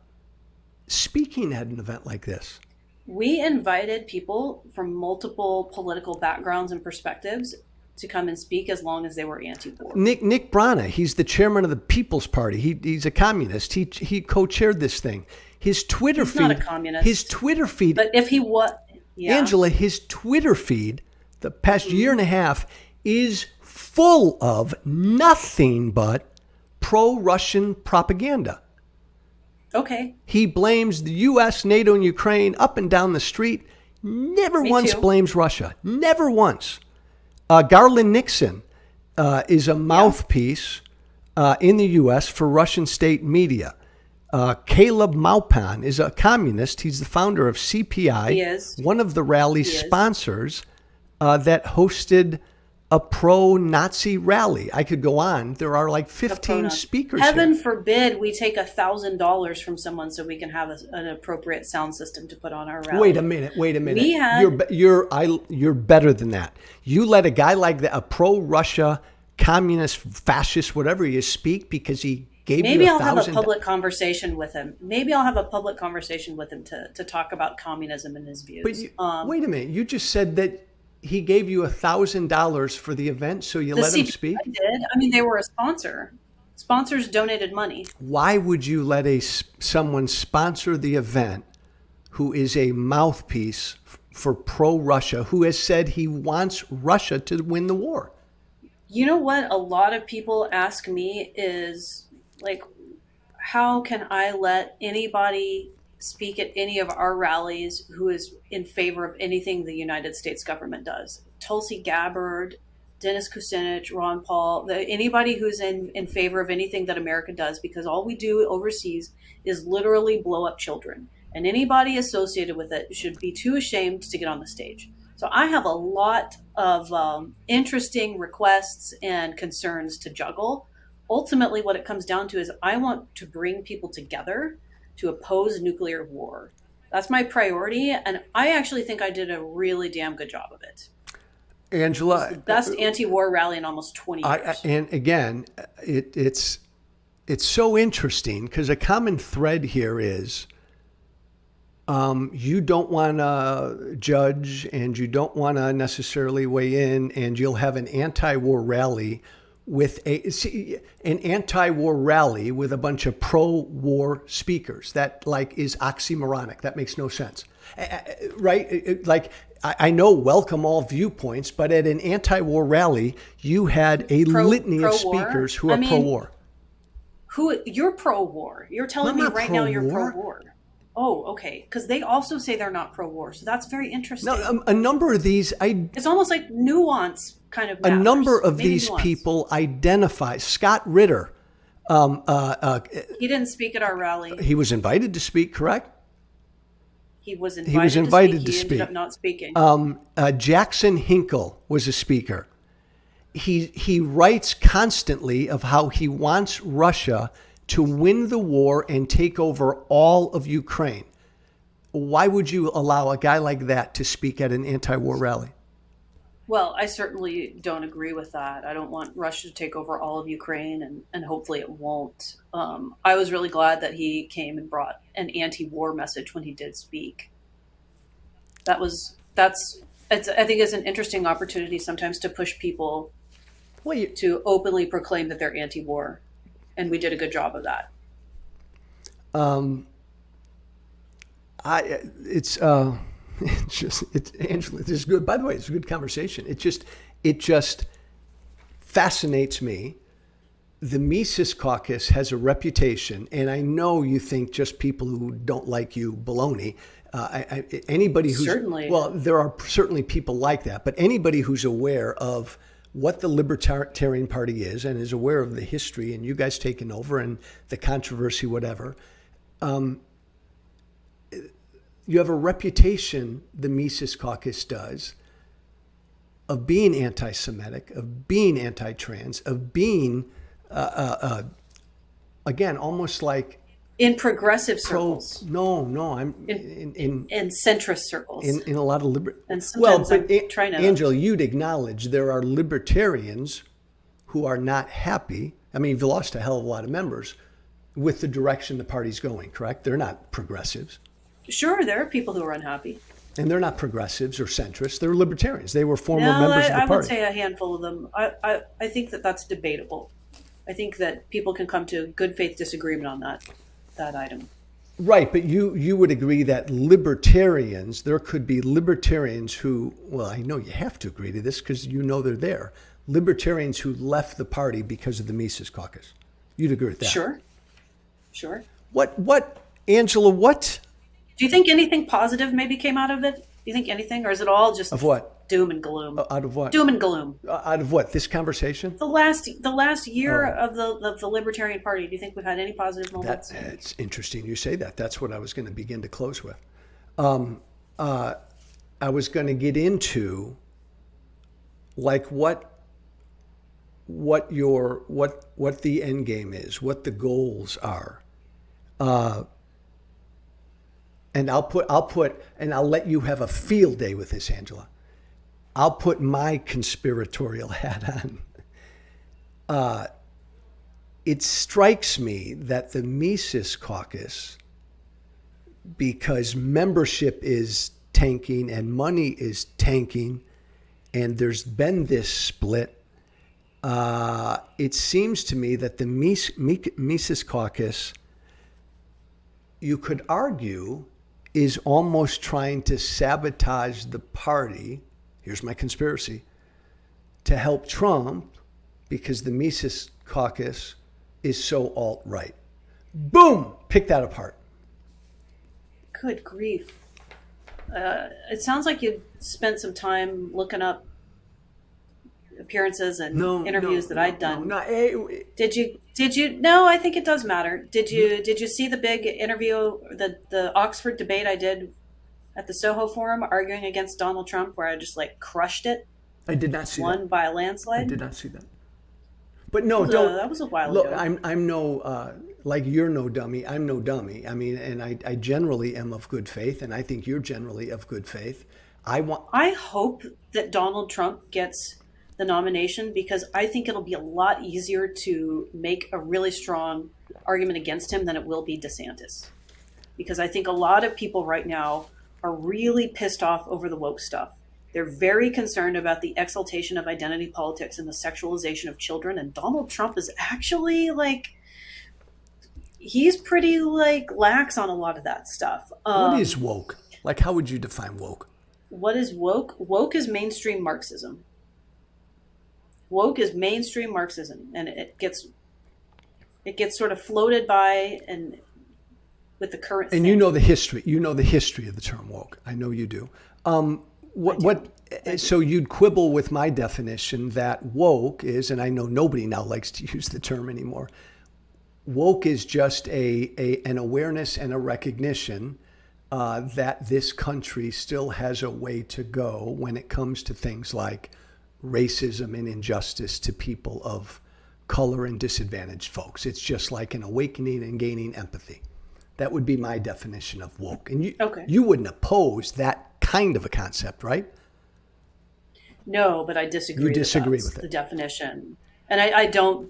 speaking at an event like this?
We invited people from multiple political backgrounds and perspectives to come and speak as long as they were anti-war.
Nick Brana, he's the chairman of the People's Party. He's a communist. He co-chaired this thing. His Twitter
He's
feed.
not a communist.
His Twitter feed.
But if he was, yeah.
Angela, his Twitter feed, the past year and a half, is full of nothing but pro-Russian propaganda.
Okay.
He blames the U.S., NATO, and Ukraine up and down the street. Never
Me
once
too.
blames Russia. Never once. Garland Nixon is a mouthpiece in the U.S. for Russian state media. Caleb Maupin is a communist. He's the founder of CPI,
He is.
one of the rally
He is.
sponsors that hosted a pro-Nazi rally. I could go on. There are like 15 speakers
Heaven
here.
forbid we take $1,000 from someone so we can have an appropriate sound system to put on our rally.
Wait a minute.
We had-
You're better than that. You let a guy like that, a pro-Russia, communist, fascist, whatever he is, speak because he gave
Maybe
you
I'll have a
$1,000.
public conversation with him. Maybe I'll have a public conversation with him to talk about communism and his views.
But wait a minute. You just said that he gave you $1,000 for the event, so you
the
let him
CPI
speak?
did. I mean, they were a sponsor. Sponsors donated money.
Why would you let someone sponsor the event who is a mouthpiece for pro-Russia, who has said he wants Russia to win the war?
You know what a lot of people ask me is, like, how can I let anybody speak at any of our rallies who is in favor of anything the United States government does? Tulsi Gabbard, Dennis Kucinich, Ron Paul, anybody who's in favor of anything that America does, because all we do overseas is literally blow up children. And anybody associated with it should be too ashamed to get on the stage. So I have a lot of interesting requests and concerns to juggle. Ultimately, what it comes down to is I want to bring people together to oppose nuclear war. That's my priority, and I actually think I did a really damn good job of it.
Angela,
It's the best anti-war rally in almost 20 years.
and again, it's so interesting because a common thread here is you don't want to judge and you don't want to necessarily weigh in, and you'll have an anti-war rally with an anti-war rally with a bunch of pro-war speakers. That like is oxymoronic. That makes no sense, right? Like I know welcome all viewpoints, but at an anti-war rally, you had a litany of
pro-war?
speakers who are
I mean,
pro-war.
You're pro-war. You're telling
I'm
me
not
right now you're
pro-war.
pro-war. Oh, okay. Because they also say they're not pro-war, so that's very interesting.
No, a number of these,
It's almost like nuance kind of
a
matters.
number of
Maybe
these
nuance.
people identify. Scott Ritter,
He didn't speak at our rally.
he was invited to speak, correct?
He was invited,
He was invited to
He ended
speak.
up not speaking.
Jackson Hinkle was a speaker. He writes constantly of how he wants Russia to win the war and take over all of Ukraine. Why would you allow a guy like that to speak at an anti-war rally?
Well, I certainly don't agree with that. I don't want Russia to take over all of Ukraine, and hopefully it won't. I was really glad that he came and brought an anti-war message when he did speak. I think it's an interesting opportunity sometimes to push people to openly proclaim that they're anti-war, and we did a good job of that.
It's Angela. This is good. By the way, it's a good conversation. It just fascinates me the Mises Caucus has a reputation, and I know you think just people who don't like you baloney. Anybody who's
Certainly.
Well, there are certainly people like that, but anybody who's aware of what the Libertarian Party is and is aware of the history and you guys taking over and the controversy, whatever, you have a reputation, the Mises Caucus does, of being anti-Semitic, of being anti-trans, of being, again, almost like
in progressive circles.
No, I'm
in centrist circles.
In a lot of
And sometimes I'm trying to...
Angela, you'd acknowledge there are libertarians who are not happy. I mean, you've lost a hell of a lot of members with the direction the party's going, correct? They're not progressives.
Sure, there are people who are unhappy.
And they're not progressives or centrists. They're libertarians. They were former members of the party.
I would say a handful of them. I think that that's debatable. I think that people can come to good faith disagreement on that item.
Right, but you would agree that libertarians, there could be libertarians who, well, I know you have to agree to this because you know they're there. Libertarians who left the party because of the Mises Caucus. You'd agree with that?
Sure.
What, Angela, what?
Do you think anything positive maybe came out of it? Do you think anything, or is it all just
of what?
Doom and gloom?
Out of what?
Doom and gloom.
Out of what? This conversation?
The last year of the Libertarian Party. Do you think we've had any positive moments?
It's interesting you say that. That's what I was going to begin to close with. I was going to get into like what the end game is, what the goals are. And I'll let you have a field day with this, Angela. I'll put my conspiratorial hat on. It strikes me that the Mises Caucus, because membership is tanking and money is tanking, and there's been this split, it seems to me that the Mises Caucus, you could argue, is almost trying to sabotage the party. Here's my conspiracy, to help Trump, because the Mises Caucus is so alt-right. Boom! Pick that apart.
Good grief. It sounds like you spent some time looking up appearances and interviews that I'd done. Did you? No, I think it does matter. Did you see the big interview, the Oxford debate I did at the Soho Forum arguing against Donald Trump, where I just crushed it?
I did not see
Won
that.
by a landslide.
I did not see that. But no, don't.
That was a while
look,
ago.
I'm no, like you're no dummy. I'm no dummy. I mean, and I generally am of good faith, and I think you're generally of good faith.
I hope that Donald Trump gets the nomination, because I think it'll be a lot easier to make a really strong argument against him than it will be DeSantis. Because I think a lot of people right now are really pissed off over the woke stuff. They're very concerned about the exaltation of identity politics and the sexualization of children. And Donald Trump is actually he's pretty lax on a lot of that stuff.
What is woke? How would you define woke?
What is woke? Woke is mainstream Marxism. Woke is mainstream Marxism, and it gets sort of floated by and with the current. And
you know the history. You know the history of the term woke. I know you do. So you'd quibble with my definition that woke is, and I know nobody now likes to use the term anymore. Woke is just an awareness and a recognition that this country still has a way to go when it comes to things like racism and injustice to people of color and disadvantaged folks. It's just like an awakening and gaining empathy. That would be my definition of woke. And you wouldn't oppose that kind of a concept, right?
No, but I disagree.
You disagree with it.
The definition. And I don't,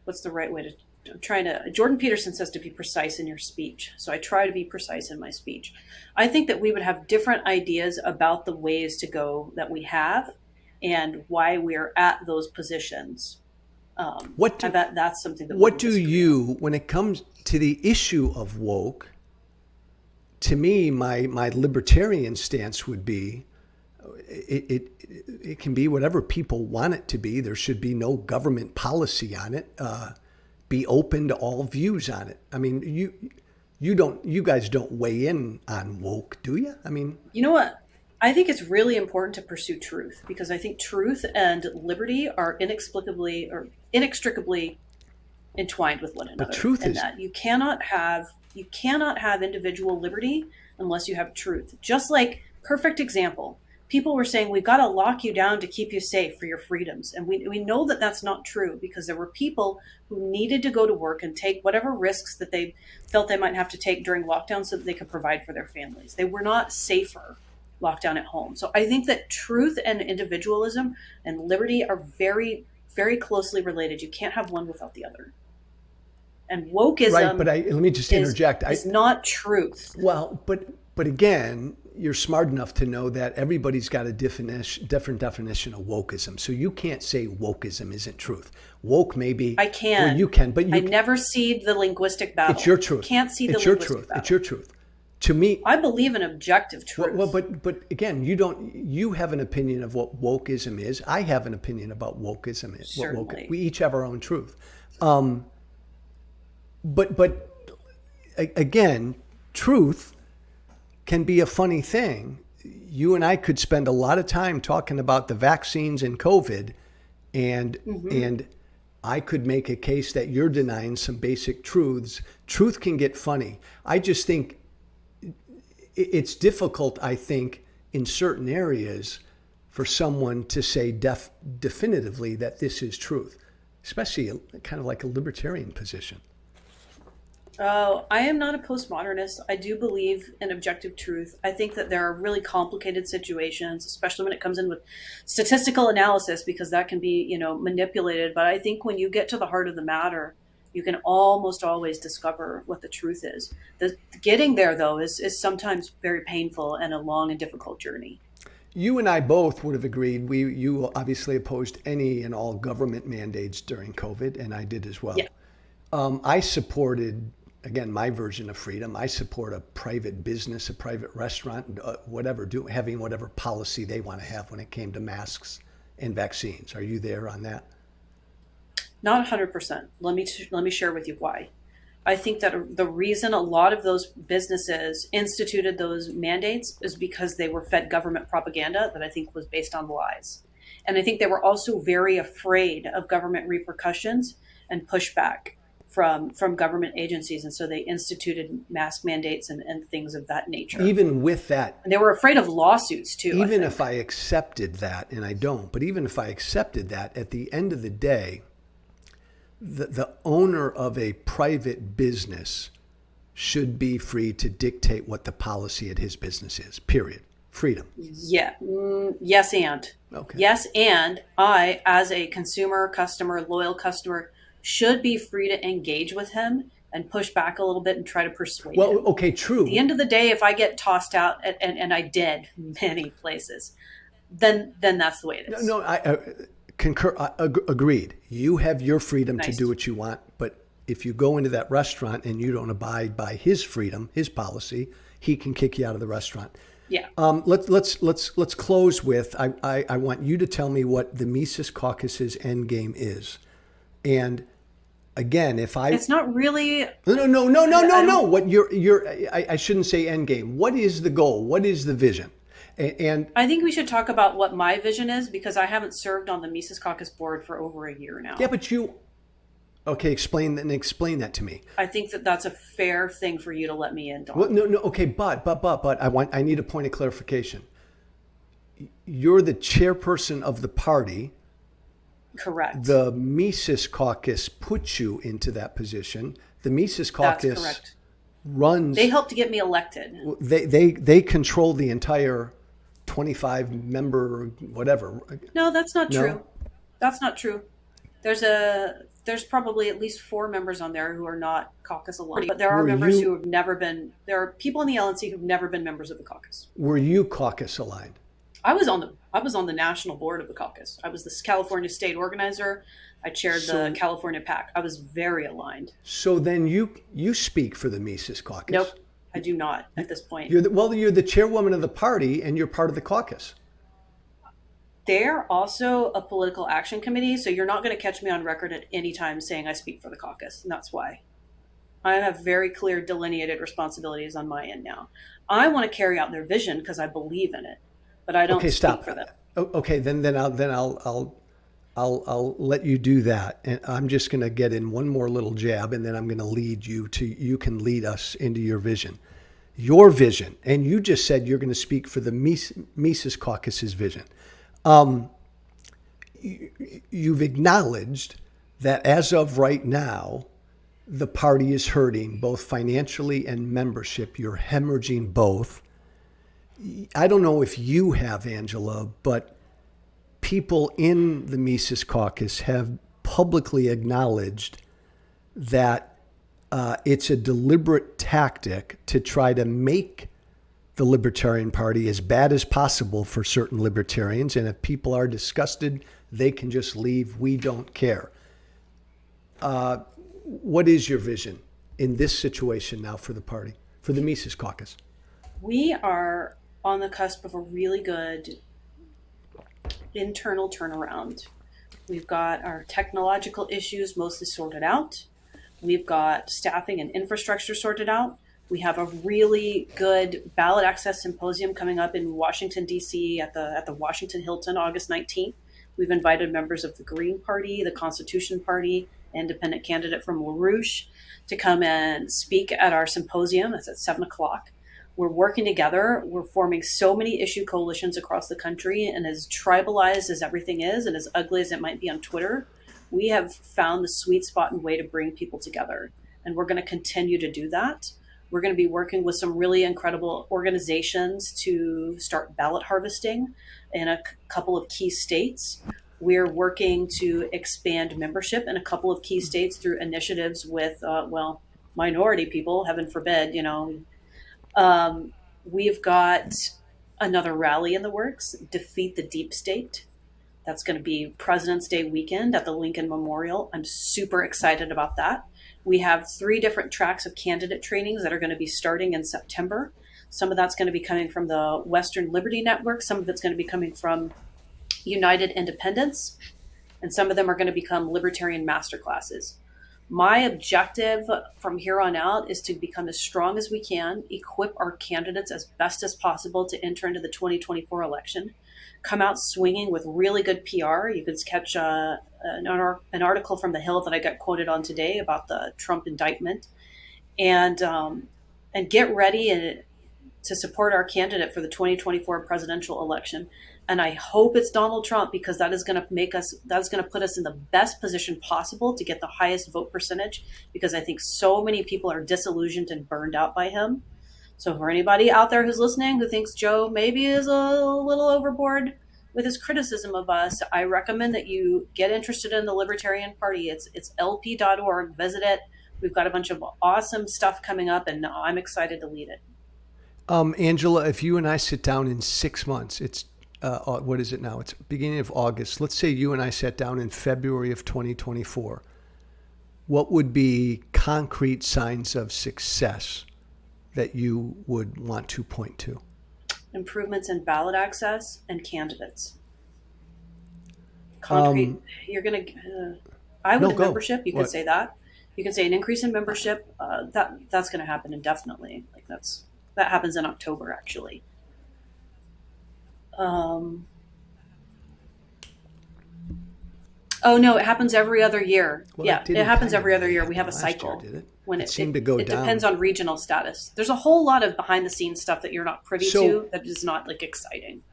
what's the right way to, I'm trying to, Jordan Peterson says to be precise in your speech. So I try to be precise in my speech. I think that we would have different ideas about the ways to go that we have and why we're at those positions. That's something that
what do you, when it comes to the issue of woke, to me, my libertarian stance would be, It can be whatever people want it to be. There should be no government policy on it. Be open to all views on it. I mean, you guys don't weigh in on woke, do you? I mean,
You know what? I think it's really important to pursue truth, because I think truth and liberty are inextricably entwined with one another.
but truth
and
is
that you cannot have individual liberty unless you have truth. Just like, perfect example, people were saying we've got to lock you down to keep you safe for your freedoms, and we know that that's not true, because there were people who needed to go to work and take whatever risks that they felt they might have to take during lockdown so that they could provide for their families. They were not safer locked down at home. So I think that truth and individualism and liberty are very, very closely related. You can't have one without the other. And wokeism,
right. But let me just interject.
It's not truth.
Well, but again, you're smart enough to know that everybody's got a different definition of wokeism. So you can't say wokeism isn't truth. Woke maybe.
I can.
Well, you can, but you
I never cede the linguistic battle.
It's your truth.
You can't see the
it's your
linguistic
truth.
battle.
It's your truth. To me,
I believe in objective truth.
well, but again, you have an opinion of what wokeism is. I have an opinion about wokeism is.
Certainly.
We each have our own truth. But again, truth can be a funny thing. You and I could spend a lot of time talking about the vaccines and COVID, and I could make a case that you're denying some basic truths. Truth can get funny. I just think it's difficult, I think, in certain areas for someone to say definitively that this is truth, especially kind of like a libertarian position.
Oh, I am not a postmodernist. I do believe in objective truth. I think that there are really complicated situations, especially when it comes in with statistical analysis, because that can be, manipulated. But I think when you get to the heart of the matter, you can almost always discover what the truth is. Getting there, though, is sometimes very painful and a long and difficult journey.
You and I both would have agreed. You obviously opposed any and all government mandates during COVID, and I did as well.
Yeah.
I supported, again, my version of freedom. I support a private business, a private restaurant, having whatever policy they want to have when it came to masks and vaccines. Are you there on that?
Not 100%. Let me share with you why. I think that the reason a lot of those businesses instituted those mandates is because they were fed government propaganda that I think was based on lies. And I think they were also very afraid of government repercussions and pushback from government agencies. And so they instituted mask mandates and things of that nature.
Even with that.
And they were afraid of lawsuits too.
Even if I accepted that, and I don't, but even if I accepted that, at the end of the day, the owner of a private business should be free to dictate what the policy at his business is, period. Freedom.
Yeah. Yes, and.
Okay.
Yes, and I, as a consumer, customer, loyal customer, should be free to engage with him and push back a little bit and try to persuade him.
Well, okay, true.
At the end of the day, if I get tossed out, and I did many places, then that's the way it is.
No, I concur. Agreed. You have your freedom to
Nice.
do what you want, but if you go into that restaurant and you don't abide by his freedom, his policy, he can kick you out of the restaurant.
Yeah.
Let's close with I want you to tell me what the Mises Caucus's end game is, and again,
It's not really.
No. What I shouldn't say end game. What is the goal? What is the vision? And
I think we should talk about what my vision is, because I haven't served on the Mises Caucus board for over a year now.
yeah, but okay, explain that to me.
I think that that's a fair thing for you to let me in, Don.
Well, no, okay, but I need a point of clarification. You're the chairperson of the party.
Correct.
The Mises Caucus puts you into that position. The Mises
That's
Caucus
correct.
runs.
They helped to get me elected.
They control the entire 25 member whatever.
No, that's not
No?
true. That's not true. There's probably at least 4 members on there who are not caucus aligned, but there are
Were
members
you-
who have never been. There are people in the LNC who've never been members of the caucus.
Were you caucus aligned?
I was on the national board of the caucus. I was the California state organizer. I chaired
So-
the California PAC. I was very aligned.
So then you speak for the Mises Caucus.
Nope, I do not at this point.
You're the chairwoman of the party, and you're part of the caucus.
They're also a political action committee, so you're not going to catch me on record at any time saying I speak for the caucus, and that's why. I have very clear delineated responsibilities on my end now. I want to carry out their vision because I believe in it, but I don't
Okay,
speak
stop.
for them.
Okay, I'll let you do that, and I'm just going to get in one more little jab, and then I'm going to lead you to. You can lead us into your vision. Your vision, and you just said you're going to speak for the Mises Caucus's vision. You've acknowledged that as of right now, the party is hurting both financially and membership. You're hemorrhaging both. I don't know if you have, Angela, but people in the Mises Caucus have publicly acknowledged that it's a deliberate tactic to try to make the Libertarian Party as bad as possible for certain libertarians. And if people are disgusted, they can just leave. We don't care. What is your vision in this situation now for the party, for the Mises Caucus?
We are on the cusp of a really good internal turnaround. We've got our technological issues mostly sorted out. We've got staffing and infrastructure sorted out. We have a really good ballot access symposium coming up in Washington, D.C. at the Washington Hilton, August 19th. We've invited members of the Green Party, the Constitution Party, independent candidate from LaRouche to come and speak at our symposium. It's at 7 o'clock. We're working together. We're forming so many issue coalitions across the country, and as tribalized as everything is and as ugly as it might be on Twitter, we have found the sweet spot and way to bring people together. And we're going to continue to do that. We're going to be working with some really incredible organizations to start ballot harvesting in a couple of key states. We're working to expand membership in a couple of key states through initiatives with, minority people, heaven forbid, We've got another rally in the works, Defeat the Deep State. That's going to be President's Day weekend at the Lincoln Memorial. I'm super excited about that. We have 3 different tracks of candidate trainings that are going to be starting in September. Some of that's going to be coming from the Western Liberty Network. Some of it's going to be coming from United Independence. And some of them are going to become libertarian masterclasses. My objective from here on out is to become as strong as we can, equip our candidates as best as possible to enter into the 2024 election, come out swinging with really good PR. You could catch an article from The Hill that I got quoted on today about the Trump indictment, and get ready to support our candidate for the 2024 presidential election. And I hope it's Donald Trump, because that's going to put us in the best position possible to get the highest vote percentage, because I think so many people are disillusioned and burned out by him. So for anybody out there who's listening who thinks Joe maybe is a little overboard with his criticism of us, I recommend that you get interested in the Libertarian Party. It's lp.org. Visit it. We've got a bunch of awesome stuff coming up, and I'm excited to lead it.
Angela, if you and I sit down in 6 months, it's what is it now? It's beginning of August. Let's say you and I sat down in February of 2024. What would be concrete signs of success that you would want to point to?
Improvements in ballot access and candidates. Concrete. You're going to. Membership. You could say that. You can say an increase in membership. That's going to happen indefinitely. That happens in October, actually. Oh no, it happens every other year.
Well,
yeah, it happens every other year. We have a cycle.
Year, did it?
When
it seemed to go down. It
depends on regional status. There's a whole lot of behind the scenes stuff that you're not privy to that is not exciting.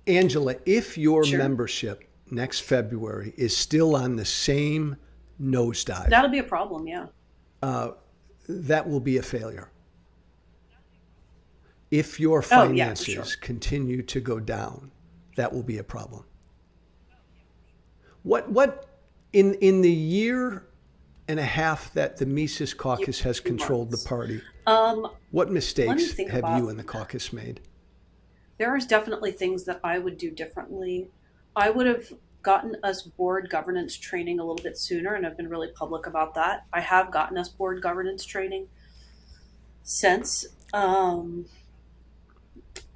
Angela, if your membership next February is still on the same nosedive,
that'll be a problem. Yeah.
That will be a failure. If your finances continue to go down, that will be a problem. What in the year and a half that the Mises Caucus has controlled the party, what mistakes have you and the caucus made?
There is definitely things that I would do differently. I would have gotten us board governance training a little bit sooner, and I've been really public about that. I have gotten us board governance training since.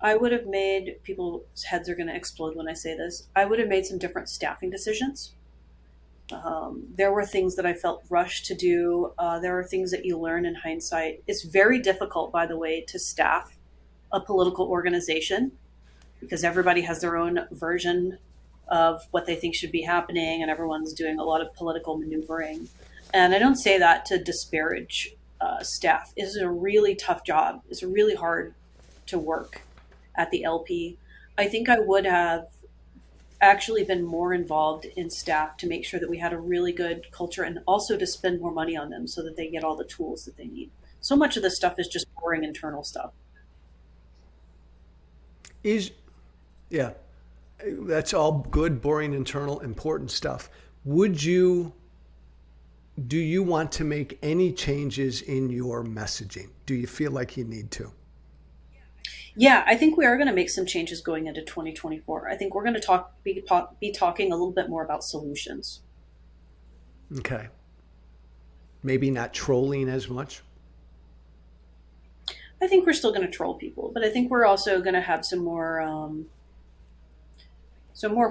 I would have made, people's heads are going to explode when I say this, I would have made some different staffing decisions. There were things that I felt rushed to do. There are things that you learn in hindsight. It's very difficult, by the way, to staff a political organization because everybody has their own version of what they think should be happening, and everyone's doing a lot of political maneuvering. And I don't say that to disparage staff. It's a really tough job. It's really hard to work at the LP. I think I would have actually been more involved in staff to make sure that we had a really good culture, and also to spend more money on them so that they get all the tools that they need. So much of this stuff is just boring internal stuff.
Yeah, that's all good, boring, internal, important stuff. Do you want to make any changes in your messaging? Do you feel like you need to?
Yeah, I think we are going to make some changes going into 2024. I think we're going to be talking a little bit more about solutions.
Okay. Maybe not trolling as much?
I think we're still going to troll people, but I think we're also going to have some more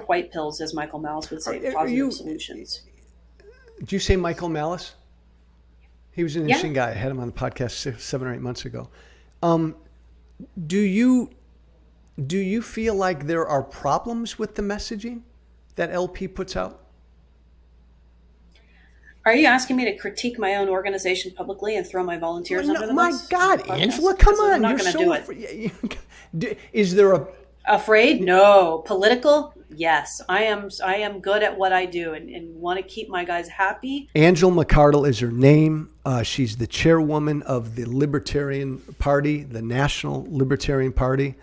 white pills, as Michael Malice would say, positive solutions.
Did you say Michael Malice? He was an interesting guy. I had him on the podcast 7 or 8 months ago. Do you feel like there are problems with the messaging that LP puts out?
Are you asking me to critique my own organization publicly and throw my volunteers under the bus?
My God, Angela, come on.
I'm not going to
do it. Is there a...
Afraid? No. Political? Yes. I am good at what I do and want to keep my guys happy.
Angela McArdle is her name. She's the chairwoman of the Libertarian Party, the National Libertarian Party.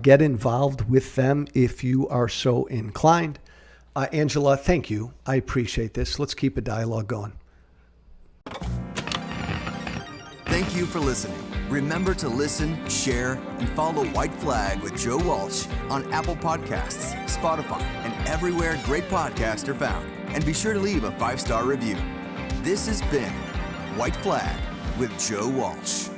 Get involved with them if you are so inclined. Angela, thank you. I appreciate this. Let's keep a dialogue going.
Thank you for listening. Remember to listen, share, and follow White Flag with Joe Walsh on Apple Podcasts, Spotify, and everywhere great podcasts are found. And be sure to leave a 5-star review. This has been White Flag with Joe Walsh.